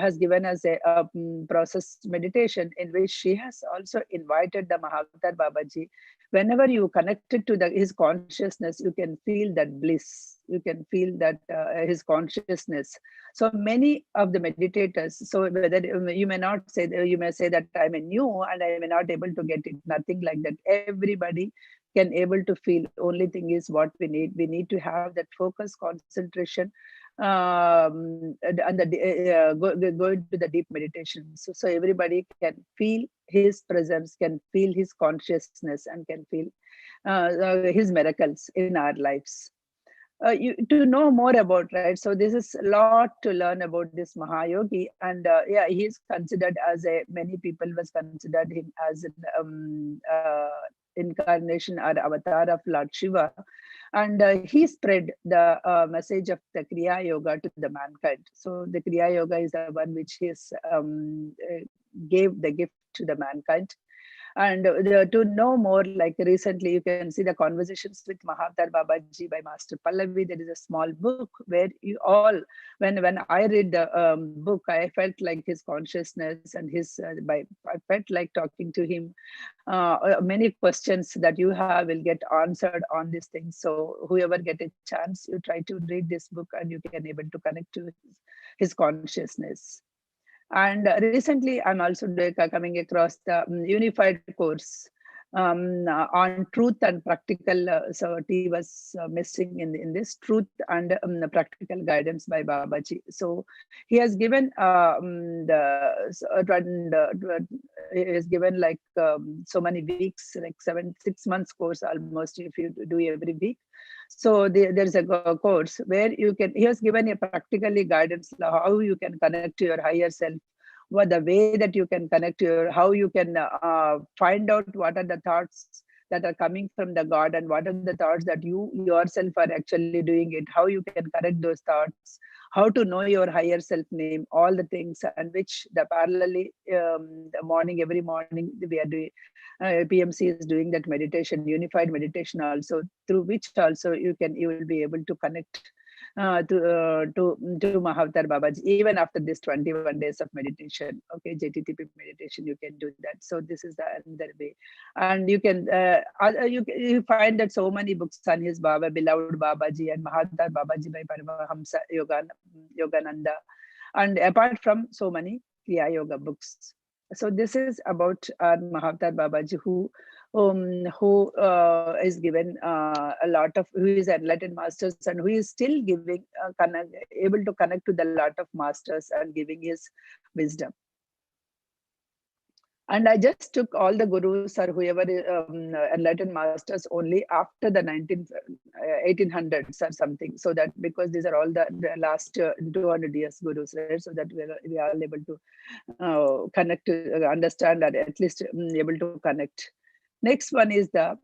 has given us a process meditation in which she has also invited the Mahavtar Babaji. Whenever you connected to his consciousness, you can feel that bliss. You can feel that his consciousness. So many of the meditators, so whether you may not say, you may say that I'm a new and I may not able to get it, nothing like that. Everybody can able to feel. Only thing is what we need to have that focus, concentration, and go into the deep meditation. So everybody can feel his presence, can feel his consciousness, and can feel his miracles in our lives. To know more about, right? So this is a lot to learn about this Mahayogi, and yeah, he is considered as many people was considered him as an incarnation or avatar of Lord Shiva, and he spread the message of the Kriya Yoga to the mankind. So the Kriya Yoga is the one which he gave the gift to the mankind. And to know more, like recently, you can see the conversations with Mahavtar Babaji by Master Pallavi. There is a small book where you all, when I read the book, I felt like his consciousness and I felt like talking to him. Many questions that you have will get answered on these things. So whoever get a chance, you try to read this book and you can able to connect to his consciousness. And recently, I'm also coming across the unified course on truth and practical. So T was missing in this truth and the practical guidance by Babaji. So he has given he has given like so many weeks, like 6 months course almost, if you do every week. So there's a course where you can, he has given a practically guidance how you can connect to your higher self, what the way that you can connect to your, how you can find out what are the thoughts that are coming from the God, and what are the thoughts that you yourself are actually doing it, how you can correct those thoughts, how to know your higher self name, all the things, and which the parallelly the morning, every morning we are doing, PMC is doing that meditation, unified meditation also, through which also you will be able to connect to Mahavtar Babaji, even after this 21 days of meditation. Okay, JTTP meditation, you can do that. So this is the another way. And you can, you find that so many books on his beloved Babaji and Mahavtar Babaji by Paramahamsa Yogananda. And apart from so many Kriya Yoga books. So this is about Mahavtar Babaji, who is given a lot of, who is enlightened masters, and who is still giving able to connect to the lot of masters and giving his wisdom. And I just took all the gurus or whoever enlightened masters only after the 1800s or something. So that because these are all the last 200 years gurus, right? So that we are all able to connect, understand, or at least able to connect. Next one is the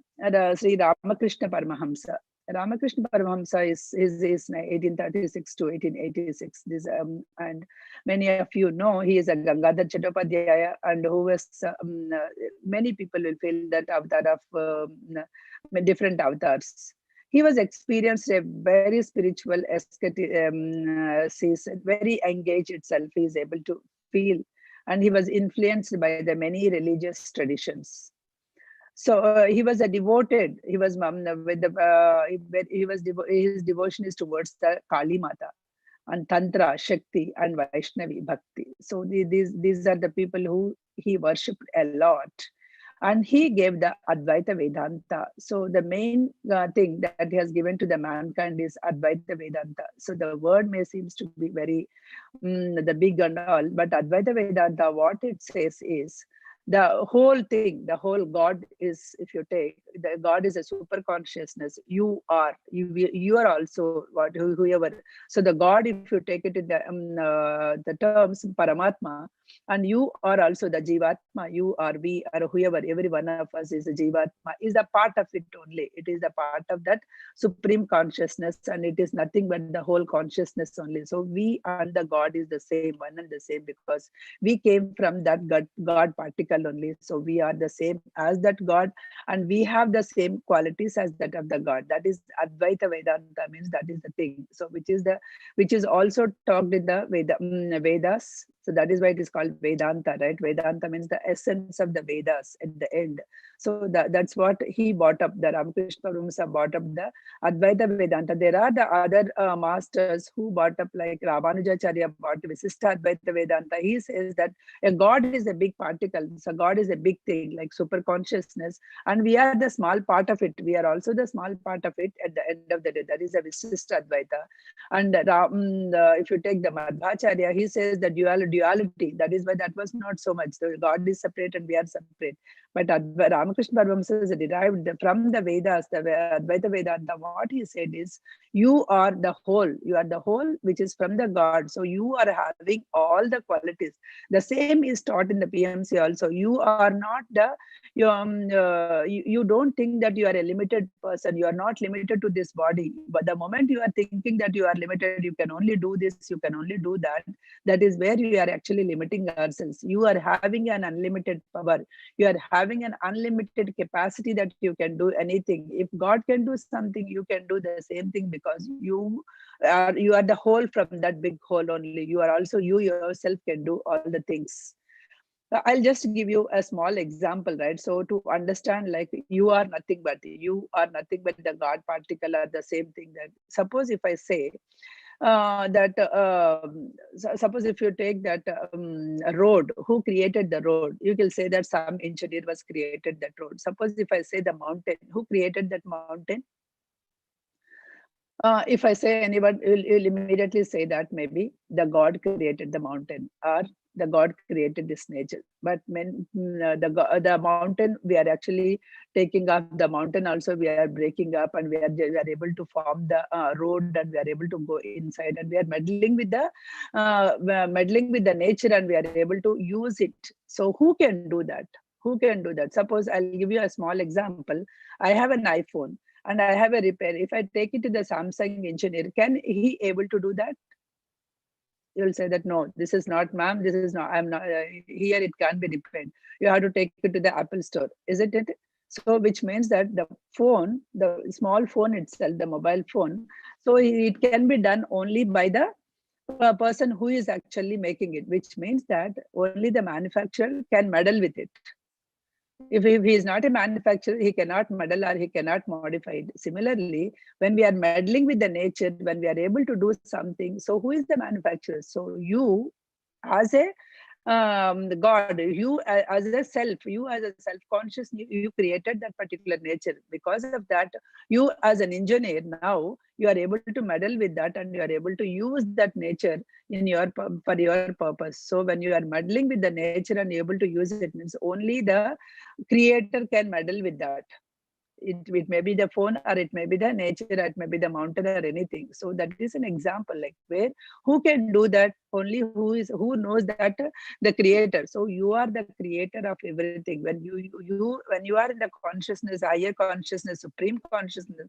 Sri Ramakrishna Paramahamsa. Ramakrishna Paramahamsa is 1836 to 1886. And many of you know he is a Gangadhar Chattopadhyaya, and who was many people will feel that avatar of different avatars. He was experienced a very spiritual season, very engaged itself. He is able to feel, and he was influenced by the many religious traditions. So he was a devoted. He was with the his devotion is towards the Kali Mata and Tantra, Shakti, and Vaishnavi Bhakti. So these are the people who he worshipped a lot, and he gave the Advaita Vedanta. So the main thing that he has given to the mankind is Advaita Vedanta. So the word may seems to be very the big and all, but Advaita Vedanta, what it says is the whole thing, the whole God is, if you take, the God is a super consciousness. You are also whoever. So the God, if you take it in the terms Paramatma, and you are also the Jivatma, you are, we are, whoever, every one of us is a Jivatma, is a part of it only. It is a part of that supreme consciousness, and it is nothing but the whole consciousness only. So we and the God is the same, one and the same, because we came from that God particle only. So we are the same as that God, and we have the same qualities as that of the God. That is Advaita Vedanta, means that is the thing. So which is also talked in the Vedas. So that is why it is called Vedanta, right? Vedanta means the essence of the Vedas at the end. So that's what he brought up. The Ramakrishna Paramahamsa brought up the Advaita Vedanta. There are the other masters who brought up, like Ramanujacharya brought Visishta Advaita Vedanta. He says that a God is a big particle. So God is a big thing, like super consciousness, and we are the small part of it. We are also the small part of it at the end of the day. That is a Visishta Advaita. And if you take the Madhvacharya, he says the duality. That is why that was not so much. So God is separate and we are separate. But Ramakrishna Paramahamsa is derived from the Vedas, the Advaita Vedanta. What he said is, you are the whole. You are the whole, which is from the God. So you are having all the qualities. The same is taught in the PMC also. You are not you don't think that you are a limited person. You are not limited to this body. But the moment you are thinking that you are limited, you can only do this, you can only do that, that is where you are actually limiting ourselves. You are having an unlimited power. You are having an unlimited capacity that you can do anything. If God can do something, you can do the same thing, because you are the whole from that big whole only. You are also, you yourself can do all the things. I'll just give you a small example, right? So to understand, like, you are nothing but the God particle, are the same thing. That suppose if I say suppose if you take that road, who created the road? You will say that some engineer was created that road. Suppose if I say the mountain, who created that mountain? If I say anybody, you'll immediately say that maybe the God created the mountain, or the God created this nature. But the mountain, we are actually taking up the mountain also, we are breaking up, and we are able to form the road, and we are able to go inside, and we are meddling with the nature, and we are able to use it. So who can do that? Who can do that? Suppose I'll give you a small example. I have an iPhone and I have a repair. If I take it to the Samsung engineer, can he able to do that? You'll say that no, this is not, ma'am, this is not, I'm not here, it can't be repaired. You have to take it to the Apple store, isn't it? So which means that the phone, the small phone itself, the mobile phone, so it can be done only by the person who is actually making it, which means that only the manufacturer can meddle with it. If he is not a manufacturer, he cannot meddle or he cannot modify it. Similarly, when we are meddling with the nature, when we are able to do something, so who is the manufacturer? So you, as a the God, you as a self, you as a self-conscious, you created that particular nature. Because of that, you as an engineer now, you are able to meddle with that, and you are able to use that nature in your for your purpose. So when you are meddling with the nature and able to use it, means only the creator can meddle with that. It may be the phone, or it may be the nature, or it may be the mountain, or anything. So that is an example, like where who can do that? Only who knows that the creator. So you are the creator of everything. When you when you are in the consciousness, higher consciousness, supreme consciousness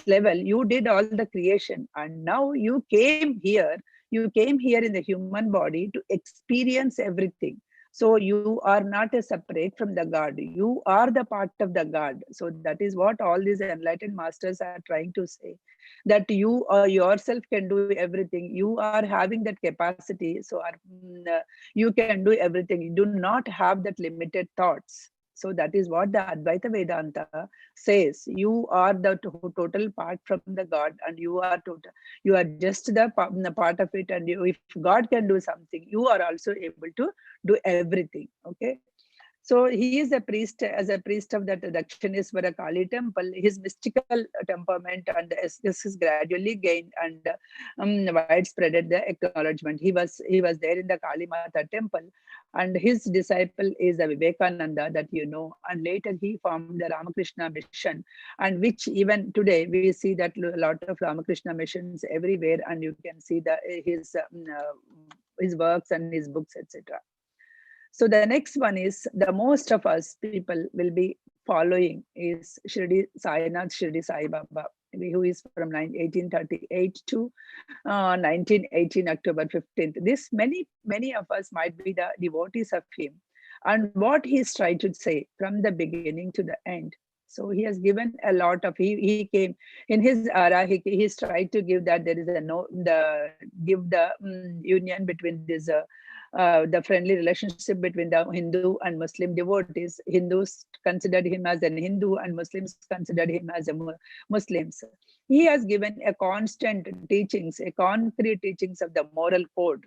level, you did all the creation, and now you came here. You came here in the human body to experience everything. So you are not a separate from the God. You are the part of the God. So that is what all these enlightened masters are trying to say. That you yourself can do everything. You are having that capacity. So you can do everything. You do not have that limited thoughts. So that is what the Advaita Vedanta says. You are the total part from the God, and you are total. You are just the part of it. And you, if God can do something, you are also able to do everything. Okay. So he is a priest, as a priest of that Dakshineswara Kali temple. His mystical temperament and this is gradually gained and widespread the acknowledgement. He was there in the Kali Mata temple, and his disciple is the Vivekananda that you know. And later he formed the Ramakrishna mission, and which even today we see that a lot of Ramakrishna missions everywhere, and you can see the his works and his books, etc. So the next one is the most of us people will be following is Shirdi Sainath Shirdi Sai Baba, who is from 1838 to 1918 October 15th. This many of us might be the devotees of him, and what he's trying to say from the beginning to the end. So he has given a lot of he came in his era. He's tried to give that there is a no the give the union between this the friendly relationship between the Hindu and Muslim devotees. Hindus considered him as an Hindu, and Muslims considered him as a Muslims. He has given a constant teachings, a concrete teachings of the moral code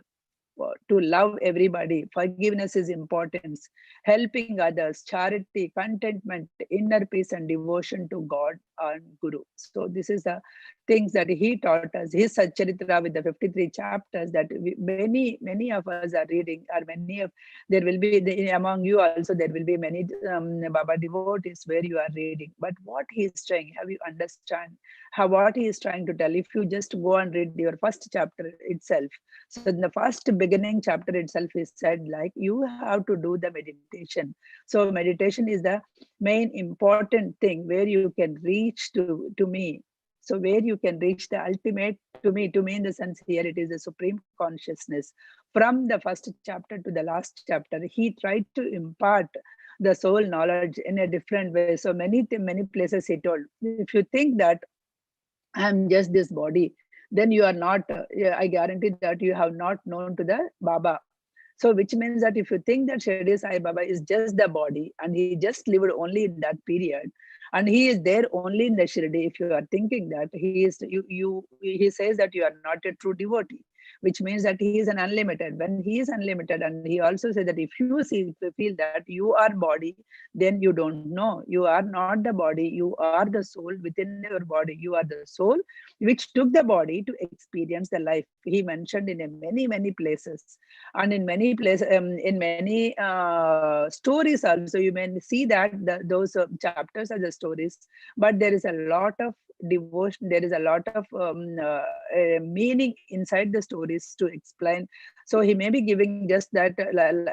to love everybody. Forgiveness is importance, helping others, charity, contentment, inner peace, and devotion to God and Guru. So this is the things that he taught us. His Satcharitra with the 53 chapters that many of us are reading, or many of there will be among you also there will be many Baba devotees where you are reading. But what he is trying, have you understand how what he is trying to tell? If you just go and read your first chapter itself, so in the first beginning chapter itself is said like you have to do the meditation. So meditation is the main important thing where you can reach to me. So where you can reach the ultimate to me in the sense here it is the supreme consciousness. From the first chapter to the last chapter, he tried to impart the soul knowledge in a different way. So many places he told, if you think that I am just this body, then you are not, I guarantee that you have not known to the Baba. So which means that if you think that Shirdi Sai Baba is just the body and he just lived only in that period, and he is there only in the Shirdi, if you are thinking that he is, he says that you are not a true devotee, which means that he is an unlimited. When he is unlimited, and he also said that if you see, if you feel that you are body, then you don't know. You are not the body, you are the soul within your body. You are the soul which took the body to experience the life. He mentioned in a many places, and in many places, in many stories also. You may see that those chapters are the stories, but there is a lot of devotion. There is a lot of meaning inside the stories to explain. So he may be giving just that,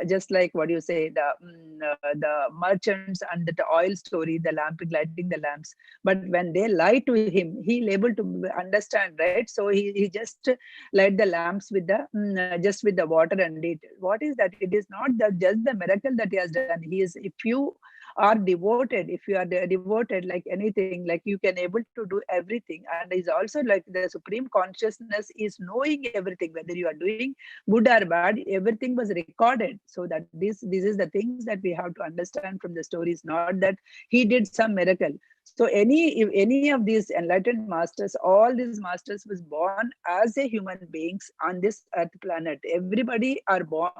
just like what you say, the merchants and the oil story, the lamp lighting the lamps. But when they lie to him, he'll able to understand, right? So he just light the lamps with the just with the water and it. What is that? It is not just the miracle that he has done. He is, if you are devoted, if you are devoted like anything, like you can able to do everything. And is also like the supreme consciousness is knowing everything, whether you are doing good or bad, everything was recorded. So that this is the things that we have to understand from the stories, not that he did some miracle. So if any of these enlightened masters, all these masters was born as a human beings on this earth planet. Everybody are born,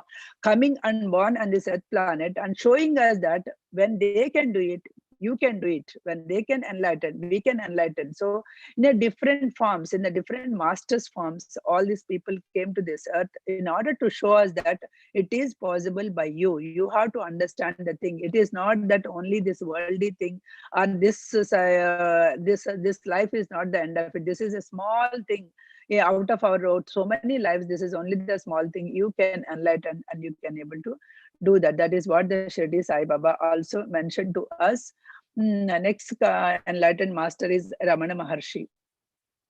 coming and born on this earth planet, and showing us that when they can do it, you can do it. When they can enlighten, we can enlighten. So in a different forms, in the different masters forms, all these people came to this earth in order to show us that it is possible by you. You have to understand the thing. It is not that only this worldly thing, or this life is not the end of it. This is a small thing, yeah, out of our road. So many lives. This is only the small thing. You can enlighten and you can able to do that. That is what the Shirdi Sai Baba also mentioned to us. Next enlightened master is Ramana Maharshi.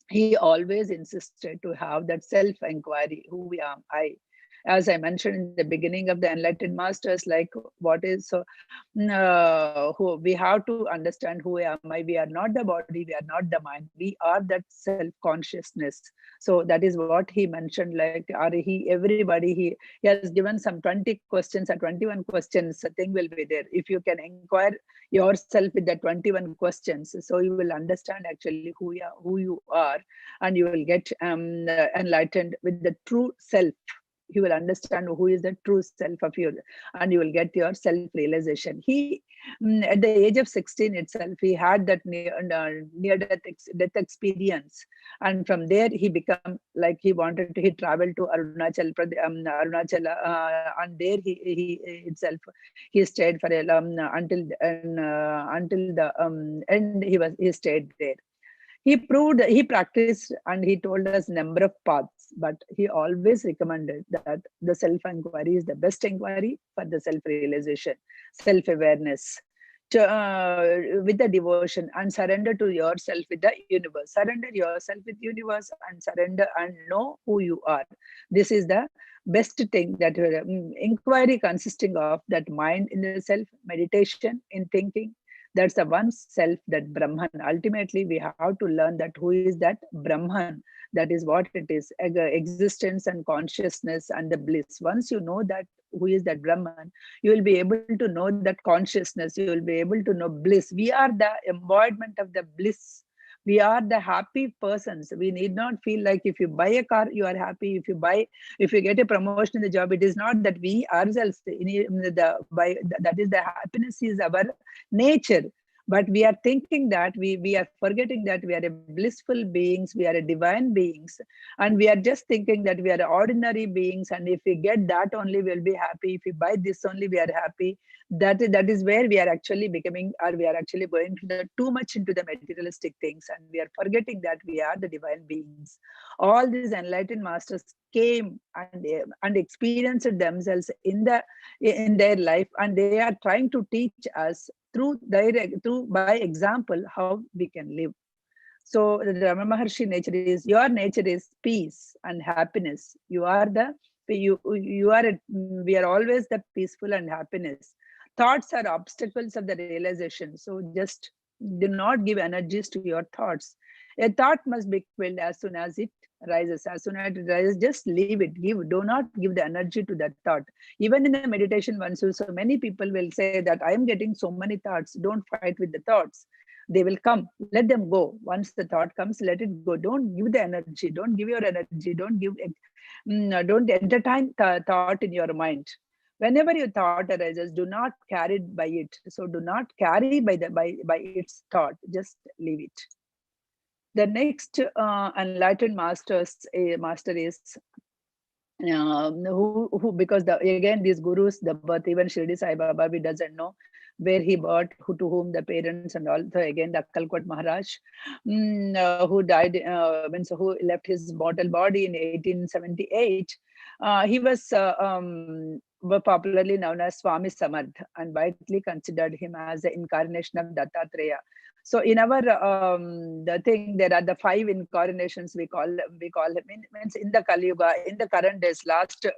He always insisted to have that self inquiry, who am I. As I mentioned in the beginning of the enlightened masters, like what is so who we have to understand, who am I. We are not the body, we are not the mind, we are that self consciousness. So that is what he mentioned, like, are he everybody, he has given some 20 questions or 21 questions. A thing will be there. If you can inquire yourself with the 21 questions, so you will understand actually who you are, and you will get enlightened with the true self. You will understand who is the true self of you, and you will get your self realization. He at the age of 16 itself, he had that near death experience, and from there he become like, he wanted to, he traveled to Arunachal, and there he itself, he stayed for until the end. He stayed there. He practiced, and he told us number of paths, but he always recommended that the self inquiry is the best inquiry for the self realization, self awareness, with the devotion, and surrender to yourself with the universe. Surrender yourself with universe, and surrender and know who you are. This is the best thing, that inquiry consisting of that mind in the self, meditation in thinking. That's the one self, that Brahman. Ultimately, we have to learn that who is that Brahman. That is what it is, existence and consciousness and the bliss. Once you know that who is that Brahman, you will be able to know that consciousness. You will be able to know bliss. We are the embodiment of the bliss. We are the happy persons. We need not feel like if you buy a car, you are happy. If you get a promotion in the job, it is not that we ourselves, that is the happiness is our nature. But we are thinking that we are forgetting that we are a blissful beings, we are a divine beings, and we are just thinking that we are ordinary beings, and if we get that only, we'll be happy. If we buy this only, we are happy. That is where we are actually becoming, or we are actually going to too much into the materialistic things, and we are forgetting that we are the divine beings. All these enlightened masters came and experienced themselves in their life, and they are trying to teach us through by example how we can live. So the Rama Maharshi nature is, your nature is peace and happiness. We are always the peaceful and happiness. Thoughts are obstacles of the realization. So just do not give energies to your thoughts. A thought must be quelled as soon as it rises. As soon as it rises, just leave it. Do not give the energy to that thought. Even in the meditation, once so many people will say that I am getting so many thoughts. Don't fight with the thoughts. They will come. Let them go. Once the thought comes, let it go. Don't give the energy. Don't give your energy. Don't entertain thought in your mind. Whenever your thought arises, do not carry it by it. So do not carry by its thought. Just leave it. The next enlightened master is who because again these gurus, the birth, even Shirdi Sai Baba, we doesn't know where he birth, to whom the parents and all. So again the Akkalkot Maharaj, who died, means who left his mortal body in 1878. He was were popularly known as Swami Samarth, and widely considered him as the incarnation of Dattatreya. So in our the thing, there are the 5 incarnations we call means in the Kali Yuga, in the current days, last to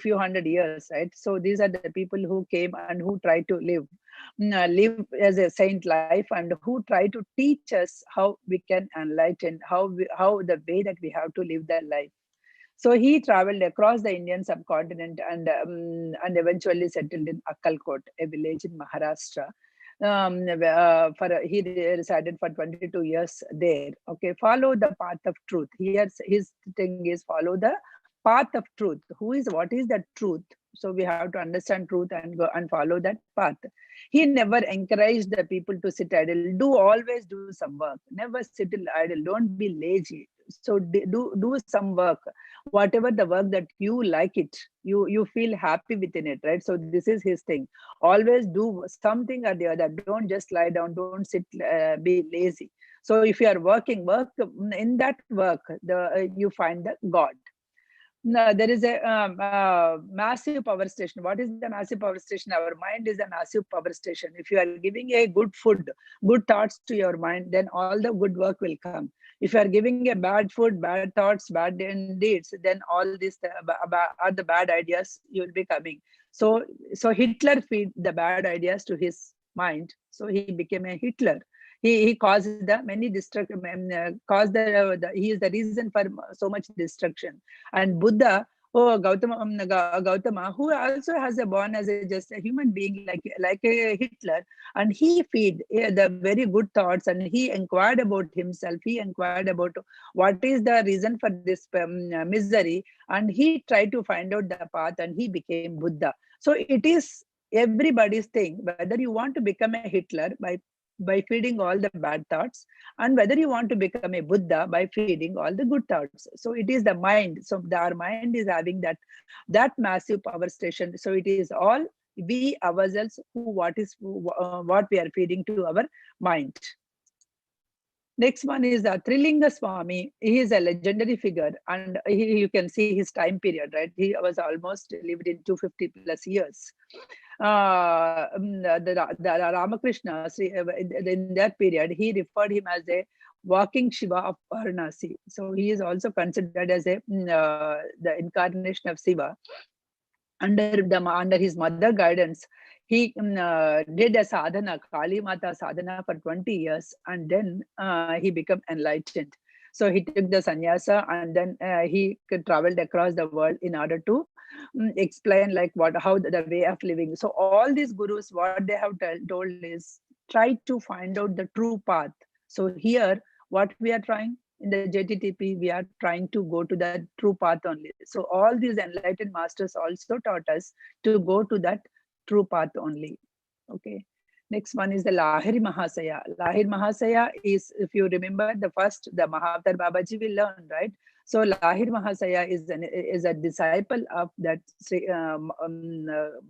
few hundred years, right? So these are the people who came and who tried to live as a saint life, and who try to teach us how we can enlighten, how the way that we have to live that life. So he traveled across the Indian subcontinent, and eventually settled in Akkalkot, a village in Maharashtra. he resided for 22 years there. Okay, follow the path of truth. Here, his thing is follow the path of truth. What is the truth? So we have to understand truth and go and follow that path. He never encouraged the people to sit idle. Always do some work. Never sit idle. Don't be lazy. So do some work, whatever the work that you like it, you feel happy within it, right? So this is his thing. Always do something or the other. Don't just lie down. Don't sit, be lazy. So if you are working, work in that work. You find the God. No, there is a massive power station. What is the massive power station? Our mind is a massive power station. If you are giving a good food, good thoughts to your mind, then all the good work will come. If you are giving a bad food, bad thoughts, bad deeds, then all these are the bad ideas you will be coming. So Hitler feed the bad ideas to his mind. So he became a Hitler. He caused the many destruction, caused he is the reason for so much destruction. And Buddha, Gautama, who also has a born as just a human being like a Hitler, and he feed the very good thoughts, and he inquired about himself. He inquired about what is the reason for this misery, and he tried to find out the path, and he became Buddha. So it is everybody's thing, whether you want to become a Hitler by feeding all the bad thoughts, and whether you want to become a Buddha by feeding all the good thoughts. So it is the mind. So our mind is having that massive power station. So it is all we ourselves what we are feeding to our mind. Next one is Trilinga Swami. He is a legendary figure, and you can see his time period, right? He was almost lived in 250 plus years. The Ramakrishna, in that period, he referred him as a walking Shiva of Varanasi. So he is also considered as the incarnation of Shiva. Under his mother guidance, he did a sadhana, Kali Mata sadhana for 20 years, and then he became enlightened. So he took the sannyasa, and then he traveled across the world in order to explain how the way of living. So all these gurus, what they have told is try to find out the true path. So here, what we are trying in the JTTP, we are trying to go to that true path only. So all these enlightened masters also taught us to go to that true path only. Okay. Next one is the Lahiri Mahasaya. Lahiri Mahasaya is, if you remember, the Mahavtar Babaji we learned, right? So Lahiri Mahasaya is a disciple of that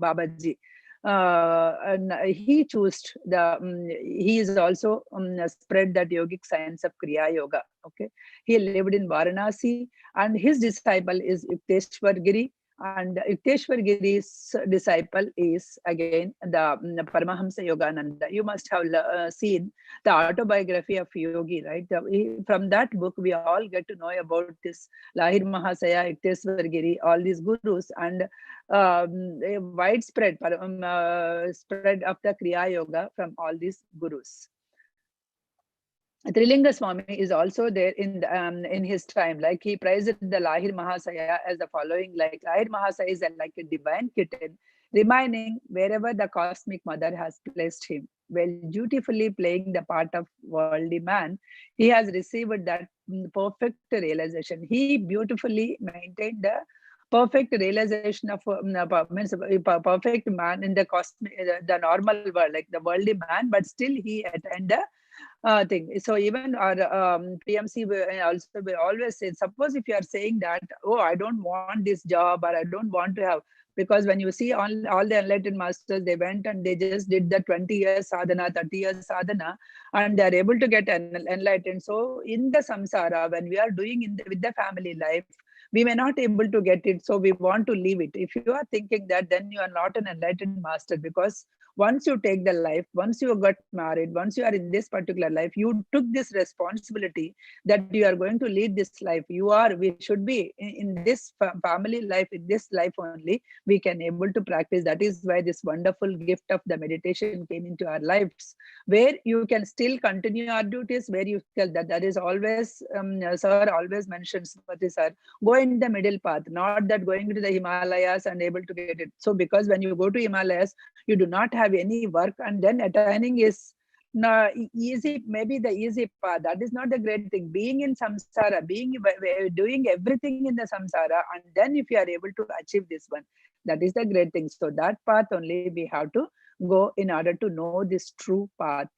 Babaji. And he he is also spread that yogic science of Kriya Yoga. Okay, he lived in Varanasi, and his disciple is Yukteswar Giri, and Yukteswar Giri's disciple is again the Paramahamsa Yogananda. You must have seen the autobiography of Yogi, right? From that book, we all get to know about this Lahiri Mahasaya, Yukteswar Giri, all these gurus, and a widespread spread of the Kriya Yoga from all these gurus. Trilinga Swami is also there in his time. Like he praised the Lahiri Mahasaya as the following: like Lahiri Mahasaya is like a divine kitten, remaining wherever the cosmic mother has placed him. While dutifully playing the part of worldly man, he has received that perfect realization. He beautifully maintained the perfect realization of perfect man in the cosmic, the normal world, like the worldly man, but still he attained the thing. So even our PMC will always say, suppose if you are saying that, oh, I don't want this job, or I don't want to have, because when you see all the enlightened masters, they went and they just did the 20 years sadhana, 30 years sadhana, and they are able to get enlightened. So in the samsara, when we are doing with the family life, we may not able to get it, so we want to leave it. If you are thinking that, then you are not an enlightened master, because once you take the life, once you got married, once you are in this particular life, you took this responsibility that you are going to lead this life. We should be in this family life, in this life only, we can able to practice. That is why this wonderful gift of the meditation came into our lives, where you can still continue our duties, where you feel that is always, sir always mentions, sir, go in the middle path, not that going to the Himalayas and able to get it. So because when you go to Himalayas, you do not have have any work, and then attaining is easy, maybe the easy path. That is not the great thing. Being in samsara, doing everything in the samsara, and then if you are able to achieve this one, that is the great thing. So that path only we have to go in order to know this true path.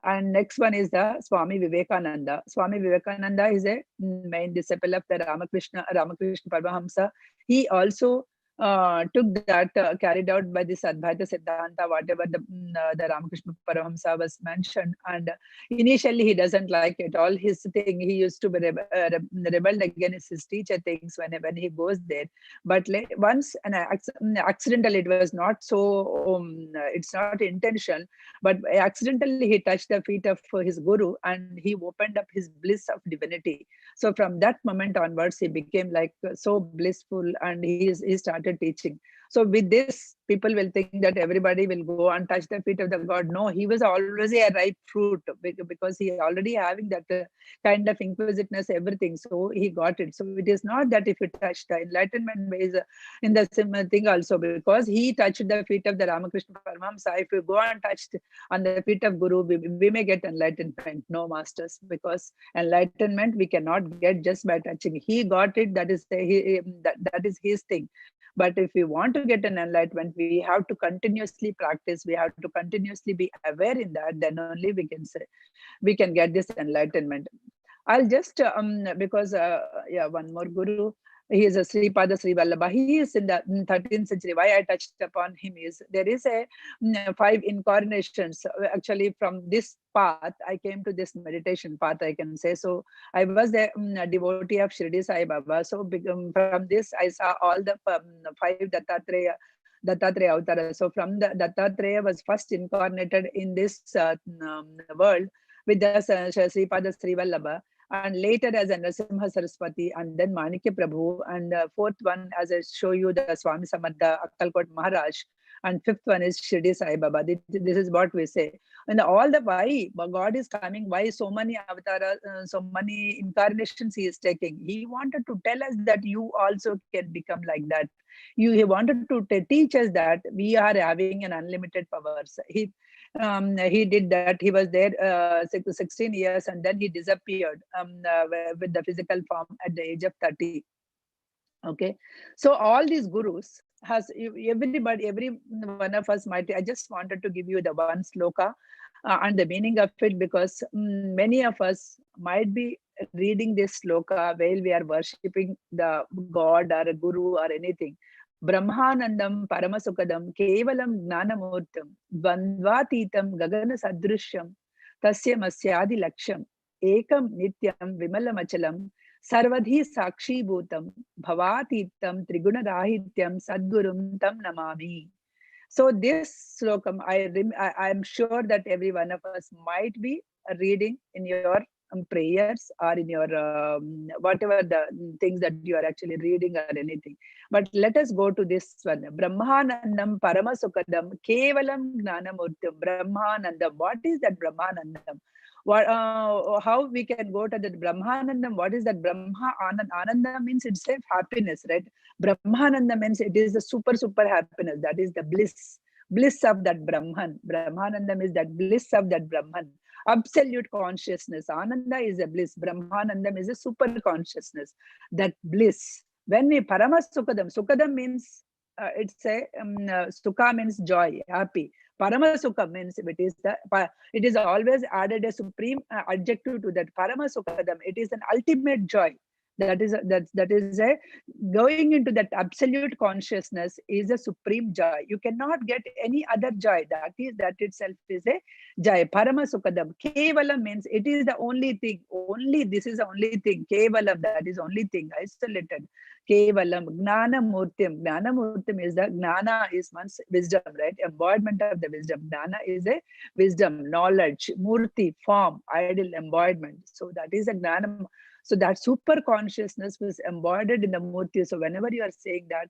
And next one is the Swami Vivekananda. Swami Vivekananda is a main disciple of the Ramakrishna Paramahamsa. He also took that, carried out by this Advaita Siddhanta, whatever the Ramakrishna Paramahamsa was mentioned. And initially he doesn't like it. All his thing, he used to be rebelled against his teacher things when he goes there. But once, and accidentally, it was not so, it's not intention, but accidentally he touched the feet of his guru and he opened up his bliss of divinity. So from that moment onwards, he became like so blissful, and he started teaching. So with this, people will think that everybody will go and touch the feet of the God. No, he was always a ripe fruit, because he already having that kind of inquisitiveness, everything. So he got it. So it is not that if you touch the enlightenment is in the similar thing also, because he touched the feet of the Ramakrishna Paramahamsa. If you go and touch on the feet of Guru, we may get enlightenment. No, masters, because enlightenment we cannot get just by touching. He got it. That is that is his thing. But if we want to get an enlightenment, we have to continuously practice. We have to continuously be aware in that. Then only we can say we can get this enlightenment. I'll just because one more guru. He is a Sripada Sri Vallabha. He is in the 13th century. Why I touched upon him is there is a 5 incarnations. Actually, from this path, I came to this meditation path, I can say. So I was a devotee of Shirdi Sai Baba. So from this, I saw all the 5 Dattatreya Avatara. So from the Dattatreya was first incarnated in this world with the Sripada Sri Vallabha, and later as a Narasimha Saraswati, and then Manikya Prabhu, and fourth one, as I show you, the Swami Samartha Akkalkot Maharaj, and fifth one is Shirdi Sai Baba. This is what we say. And all the why God is coming, why so many avatara, so many incarnations he is taking. He wanted to tell us that you also can become like that. He wanted to teach us that we are having an unlimited powers. He did that. He was there 16 years, and then he disappeared with the physical form at the age of 30. Okay, so all these gurus has everybody, every one of us might. I just wanted to give you the one sloka and the meaning of it, because many of us might be reading this sloka while we are worshipping the God or a guru or anything. Brahmanandam paramasukadam kevalam gnanamurtam dvandvatitam gagana sadrishyam tasya masyadi laksham ekam nityam vimalamachalam sarvadhi sakshi bhutam bhavatitam triguna rahityam sadgurum tam namami. So this slokam, I am sure that every one of us might be reading in your prayers or in your whatever the things that you are actually reading or anything. But let us go to this one. Brahmanandam paramasukadam kevalam gnanamurtam. Brahmanandam. What is that Brahmanandam? What, how we can go to that Brahmanandam? What is that Brahma Anand? Ananda means it's a happiness, right? Brahmananda means it is the super happiness. That is the bliss of that Brahman. Brahmanandam is that bliss of that Brahman. Absolute consciousness. Ananda is a bliss. Brahmanandam is a super consciousness. That bliss. When we Paramasukadam, Sukadam means it's a Sukha means joy, happy. Paramasukha means it is always added a supreme adjective to that. Paramasukadam, it is an ultimate joy. That is a going into that absolute consciousness is a supreme joy. You cannot get any other joy. That itself is a joy. Paramasukadam. Kevalam means it is the only thing. Only this is the only thing. Kevalam, that is only thing. Isolated. Kevalam. Gnana Murtim. Gnana Murtim is the Gnana is one's wisdom, right? Embodiment of the wisdom. Gnana is a wisdom, knowledge. Murti, form, ideal, embodiment. So that is a Gnana. So that super consciousness was embodied in the murti. So whenever you are saying that,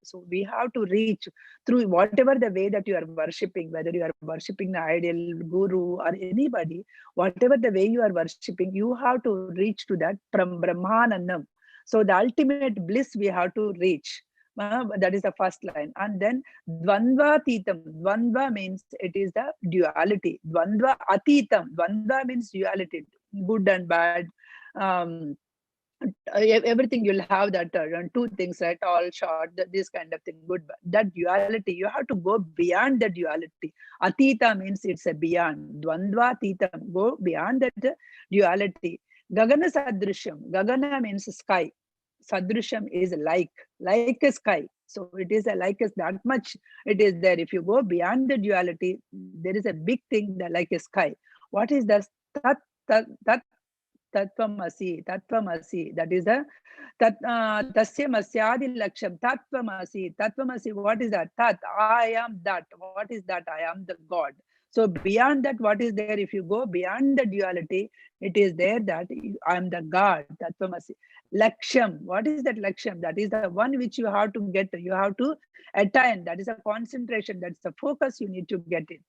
so we have to reach through whatever the way that you are worshipping, whether you are worshipping the ideal guru or anybody, whatever the way you are worshipping, you have to reach to that Brahmanandam. So the ultimate bliss we have to reach. That is the first line. And then dvandva titam. Dvandva means it is the duality. Dvandva atitam. Dvandva means duality, good and bad. Um, Everything you'll have that two things, right? All short, this kind of thing, good, bad. That duality, you have to go beyond the duality. Atita means it's a beyond. Dvandva atitam, go beyond that duality. Gagana sadrishyam. Gagana means sky. Sadrishyam is like a sky. So it is a like a, that much it is there. If you go beyond the duality, there is a big thing that like a sky. What is that? Tat Tattvamasi. That is the Tasya Masyadi Laksham. Tattvamasi. What is that? Tat. I am that. What is that? I am the God. So beyond that, what is there? If you go beyond the duality, it is there that I am the God. Tattvamasi. Laksham. What is that Laksham? That is the one which you have to get. You have to attain. That is a concentration. That's the focus. You need to get it.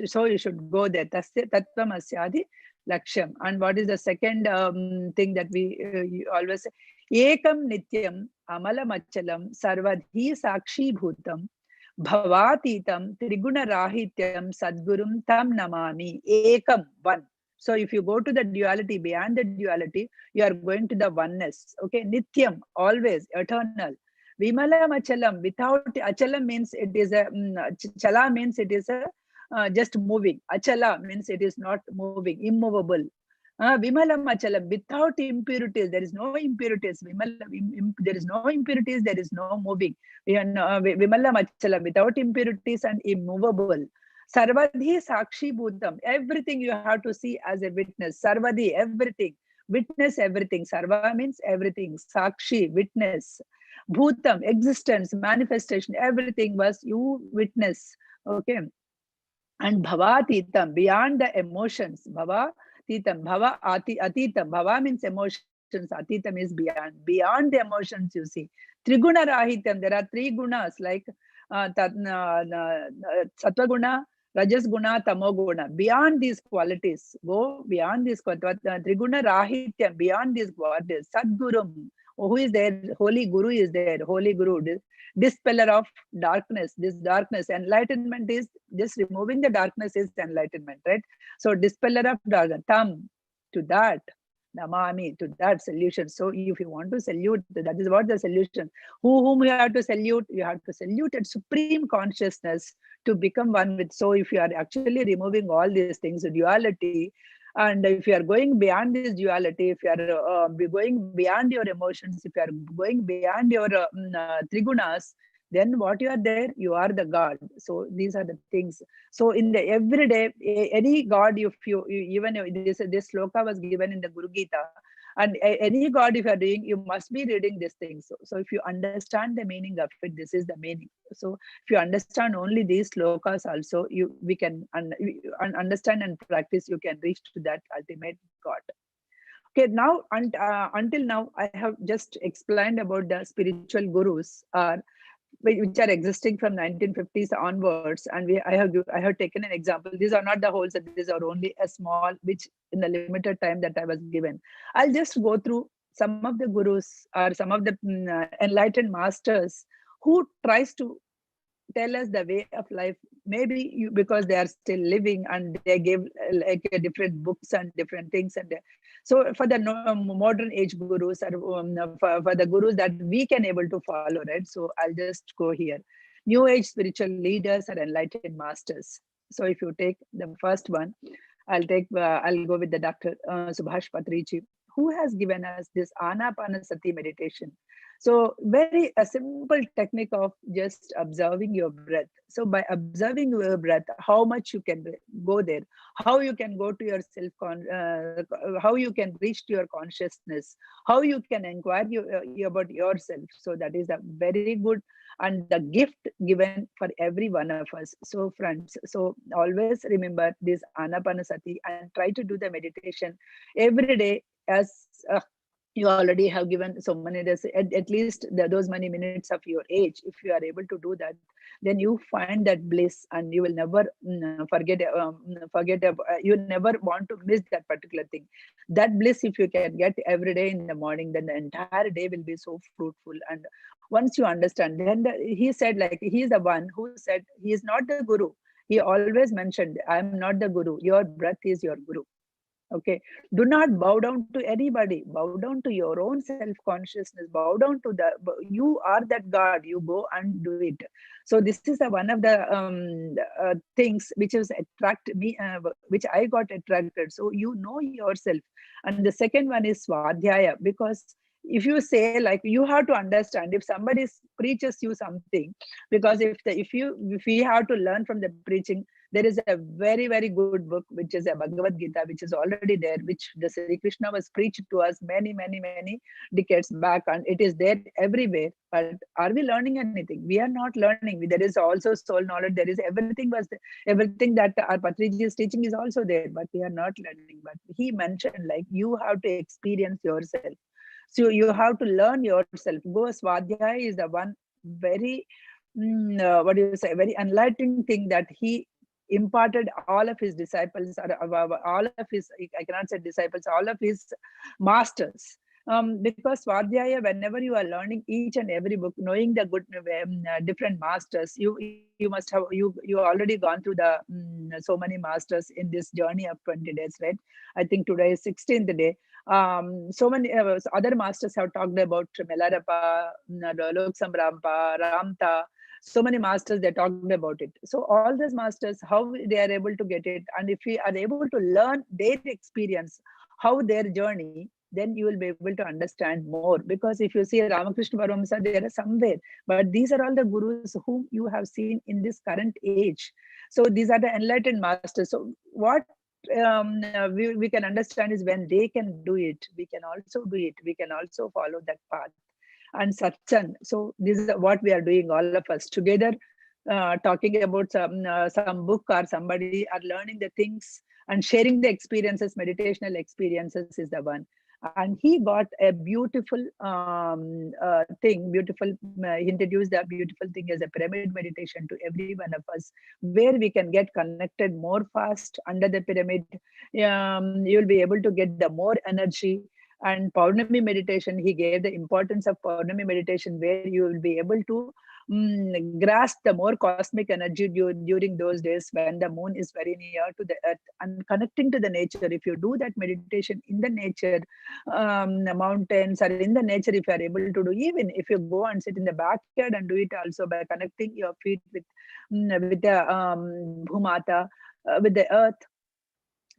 So you should go there. Tasya Tattvamasyadi Laksham. And what is the second thing that we always say? Ekam nityam amalamachalam sarvadhi sakshi bhutam bhavatitam triguna rahityam sadgurum tam namami. Ekam, one. So if you go to the duality, beyond the duality, you are going to the oneness. Okay, nityam, always, eternal. Vimala machalam, without achalam means it is a chala means it is a just moving. Achala means it is not moving, immovable. Vimalam achalam, without impurities, there is no impurities. There is no impurities, there is no moving. Vimalam achalam, without impurities and immovable. Sarvadhi sakshi bhutam, everything you have to see as a witness. Sarvadhi, everything. Witness everything. Sarva means everything. Sakshi, witness. Bhutam, existence, manifestation, everything was you witness. Okay. And bhavatitam, beyond the emotions. Bhavatitam, atitam. Bhava means emotions. Atitam is beyond the emotions, you see. Triguna rahitam, there are three gunas like sattva guna, rajas guna, tamo guna. Beyond these qualities, go beyond these qualities. Triguna rahityam, beyond these qualities. Sadgurum, who is there? Holy Guru is there. Holy Guru, dispeller of darkness. This darkness, enlightenment is just removing the darkness is enlightenment, right? So dispeller of darkness, tam, to that, namami, to that solution. So if you want to salute, that is what the solution. Whom you have to salute? You have to salute at supreme consciousness to become one with. So if you are actually removing all these things, duality, and if you are going beyond this duality, if you are going beyond your emotions, if you are going beyond your trigunas, then what you are there, you are the God. So these are the things. So in the everyday, any God, if you even this sloka was given in the Guru Gita, and any God if you are doing, you must be reading these things. So if you understand the meaning of it, this is the meaning. So if you understand only these slokas also, we can understand and practice, you can reach to that ultimate God. Okay, now until now I have just explained about the spiritual gurus which are existing from 1950s onwards, and I have taken an example. These are not the whole set, these are only a small, which in the limited time that I was given. I'll just go through some of the gurus or some of the enlightened masters who tries to tell us the way of life. Maybe because they are still living and they give like different books and different things. And so for the modern age gurus, or for the gurus that we can able to follow, right? So I'll just go here. New age spiritual leaders or enlightened masters. So if you take the first one, I'll go with the Dr. Subhash Patrichi, who has given us this Anapanasati meditation. So a simple technique of just observing your breath. So by observing your breath, how much you can go there, how you can go to your how you can reach to your consciousness, how you can inquire about yourself. So that is a very good and the gift given for every one of us. So friends, so always remember this Anapanasati and try to do the meditation every day as you already have given so many days, at least those many minutes of your age. If you are able to do that, then you find that bliss, and you will never you never want to miss that particular thing. That bliss, if you can get every day in the morning, then the entire day will be so fruitful. And once you understand, then he said, like, he is the one who said he is not the guru. He always mentioned, I am not the guru, your breath is your guru. Okay, do not bow down to anybody, bow down to your own self consciousness, bow down to the, you are that God, you go and do it. So this is one of the things which is attract me, which I got attracted. So you know yourself. And the second one is swadhyaya, because if you say, like, you have to understand, if somebody preaches you something, because if we have to learn from the preaching, there is a very, very good book, which is a Bhagavad Gita, which is already there, which the Sri Krishna was preached to us many, many, many decades back, and it is there everywhere. But are we learning anything? We are not learning. There is also soul knowledge. There is everything that our Patriji is teaching is also there, but we are not learning. But he mentioned, like, you have to experience yourself. So you have to learn yourself. Go Swadhyaya is the one very, what do you say, very enlightening thing that he imparted all of his disciples, or all of his, I cannot say disciples, all of his masters. Because Swadhyaya, whenever you are learning each and every book, knowing the good different masters, you must have, you already gone through the so many masters in this journey of 20 days, right? I think today is 16th day. So many other masters have talked about Melarapa, Loksambrampa, Ramta. So many masters, they talked about it. So all these masters, how they are able to get it, and if we are able to learn their experience, how their journey, then you will be able to understand more. Because if you see Ramakrishna Paramhamsa, there are somewhere, but these are all the gurus whom you have seen in this current age. So these are the enlightened masters. So what we can understand is, when they can do it, we can also do it. We can also follow that path. And satsang. So this is what we are doing, all of us together, talking about some book or somebody, are learning the things and sharing the experiences, meditational experiences is the one. And he got a beautiful thing, beautiful, he introduced that beautiful thing as a pyramid meditation to every one of us, where we can get connected more fast under the pyramid. You'll be able to get the more energy. And Paurnami meditation, he gave the importance of Paurnami meditation, where you will be able to grasp the more cosmic energy during those days when the moon is very near to the earth and connecting to the nature. If you do that meditation in the nature, the mountains, or in the nature, if you are able to do, even if you go and sit in the backyard and do it also, by connecting your feet with the Bhumata, with the earth,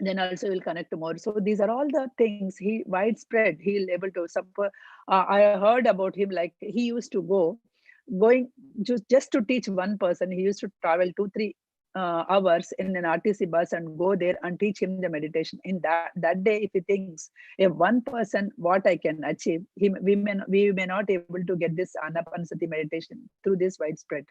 then also will connect more. So these are all the things he widespread, he'll able to support. I heard about him, like, he used to going just to teach one person. He used to travel 2-3 hours in an RTC bus and go there and teach him the meditation. In that day, if he thinks, if one person, what I can achieve, we may not able to get this Anapanasati meditation through this widespread.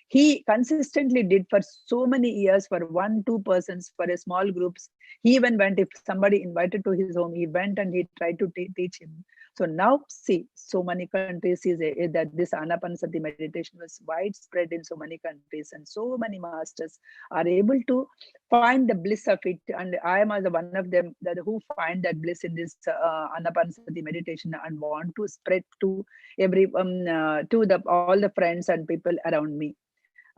He consistently did for so many years, for 1-2 persons, for a small groups. He even went, if somebody invited to his home, he went and he tried to teach him. So now see, so many countries is that this Anapanasati meditation was widespread in so many countries, and so many masters are able to find the bliss of it. And I am as one of them that who find that bliss in this Anapanasati meditation and want to spread to every to the all the friends and people around me.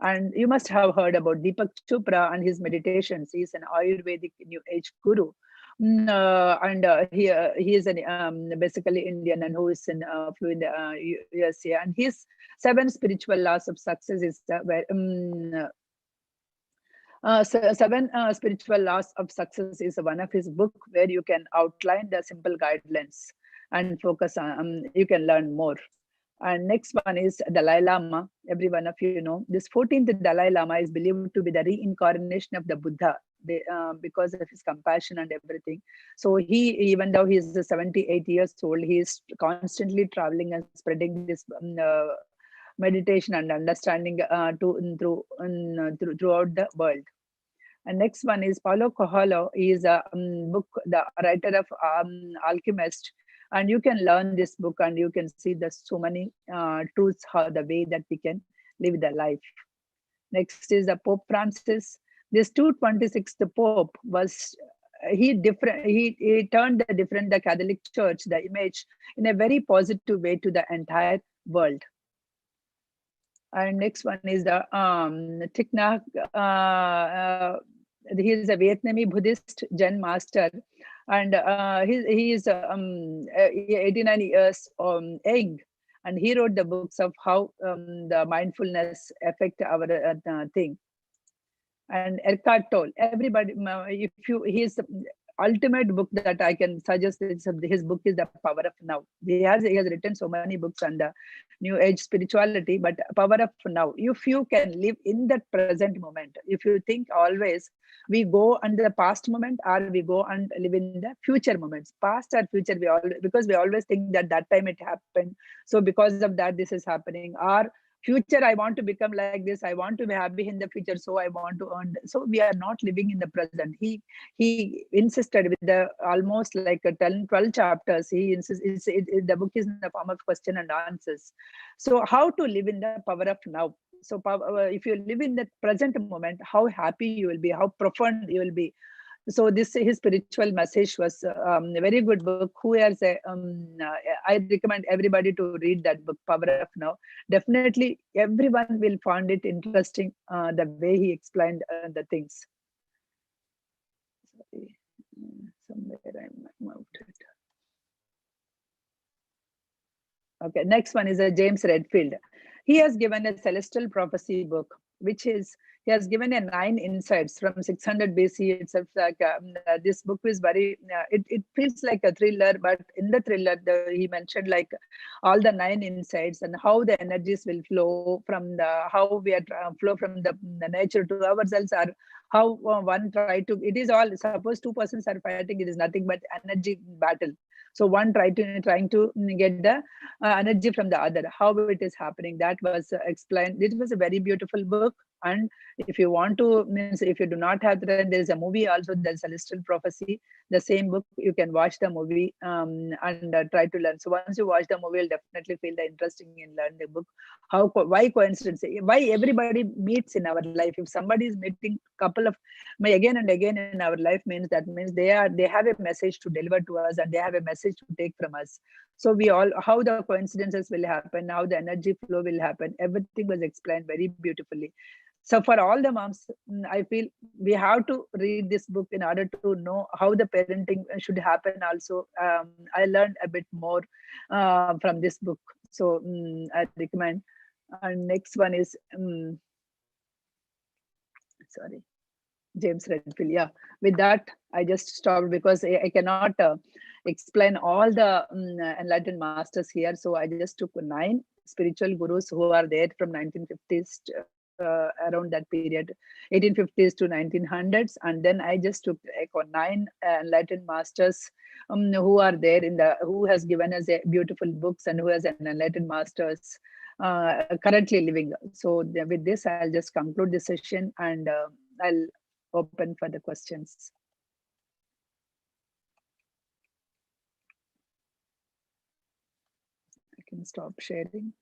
And you must have heard about Deepak Chopra and his meditations. He is an Ayurvedic New Age guru. And he is an basically Indian, and who is in flew in the USA. And his 7 spiritual laws of success is seven spiritual laws of success is one of his book, where you can outline the simple guidelines and focus on. You can learn more. And next one is Dalai Lama. Every one of you know this 14th Dalai Lama is believed to be the reincarnation of the Buddha, because of his compassion and everything. So he, even though he is 78 years old, he is constantly traveling and spreading this meditation and understanding throughout the world. And next one is Paulo Coelho. He is a book, the writer of Alchemist. And you can learn this book and you can see there's so many truths, how the way that we can live the life. Next is the Pope Francis. This 226th Pope was he turned the Catholic Church, the image, in a very positive way to the entire world. And next one is the Thich Nhat. He is a Vietnamese Buddhist Zen master, and he is 89 years young, and he wrote the books of how the mindfulness affect our thing. And Eckhart Tolle, everybody, if you, his ultimate book that I can suggest is his book is The Power of Now. He has written so many books on the New Age spirituality, but Power of Now. If you can live in that present moment, if you think always we go under the past moment or we go and live in the future moments, past or future, we all, because we always think that that time it happened, so because of that this is happening, or future I want to become like this, I want to be happy in the future, so I want to earn. So we are not living in the present. He insisted with the almost like a 12 chapters. He insists the book is in the form of question and answers. So how to live in the power of now. So if you live in the present moment, how happy you will be, how profound you will be. So this his spiritual message was a very good book. Who has a I recommend everybody to read that book, Power of Now. Definitely everyone will find it interesting, the way he explained the things. Sorry, somewhere I moved it. Okay, next one is a James Redfield. He has given a celestial prophecy book, which is, he has given a 9 insights from 600 BC itself. Like this book is very, it feels like a thriller, but in the thriller, he mentioned like all the 9 insights and how the energies will flow from the, how we are flow from the nature to ourselves, or how one try to, it is all, suppose 2 persons are fighting, it is nothing but energy battle. So one trying to get the energy from the other, how it is happening. That was explained. It was a very beautiful book. And if you want to, means if you do not have that, there is a movie also, the Celestial Prophecy, the same book. You can watch the movie and try to learn. So once you watch the movie, you'll definitely feel the interesting in learning the book. How, why coincidence? Why everybody meets in our life? If somebody is meeting couple of again and again in our life, means that means they have a message to deliver to us, and they have a message to take from us. So we all, how the coincidences will happen, how the energy flow will happen, everything was explained very beautifully. So for all the moms, I feel we have to read this book in order to know how the parenting should happen also. I learned a bit more from this book. So I recommend. And next one is, sorry, James Redfield. Yeah, with that, I just stopped because I cannot explain all the enlightened masters here. So I just took 9 spiritual gurus who are there from 1950s around that period, 1850s to 1900s, and then I just took 9 enlightened masters who are there in the, who has given us a beautiful books and who has an enlightened masters currently living. So with this, I'll just conclude this session, and I'll open for the questions. I can stop sharing.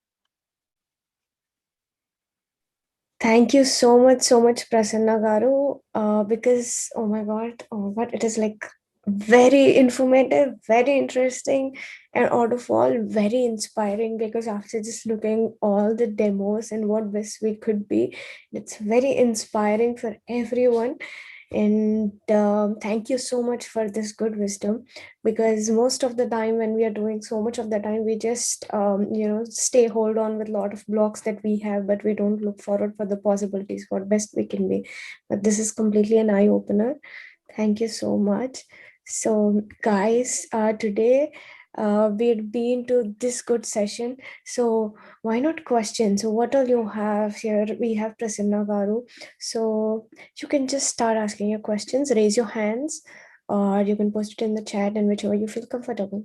Thank you so much, Prasanna Garu, because, oh my God, it is like very informative, very interesting, and out of all, very inspiring, because after just looking all the demos and what best we could be, it's very inspiring for everyone. And thank you so much for this good wisdom, because most of the time when we are doing so much of the time, we just stay hold on with a lot of blocks that we have, but we don't look forward for the possibilities, what best we can be. But this is completely an eye-opener. Thank you so much. So guys, today we'd been to this good session, so why not questions? So what all you have here? We have Prasanna Garu, so you can just start asking your questions, raise your hands, or you can post it in the chat, and whichever you feel comfortable.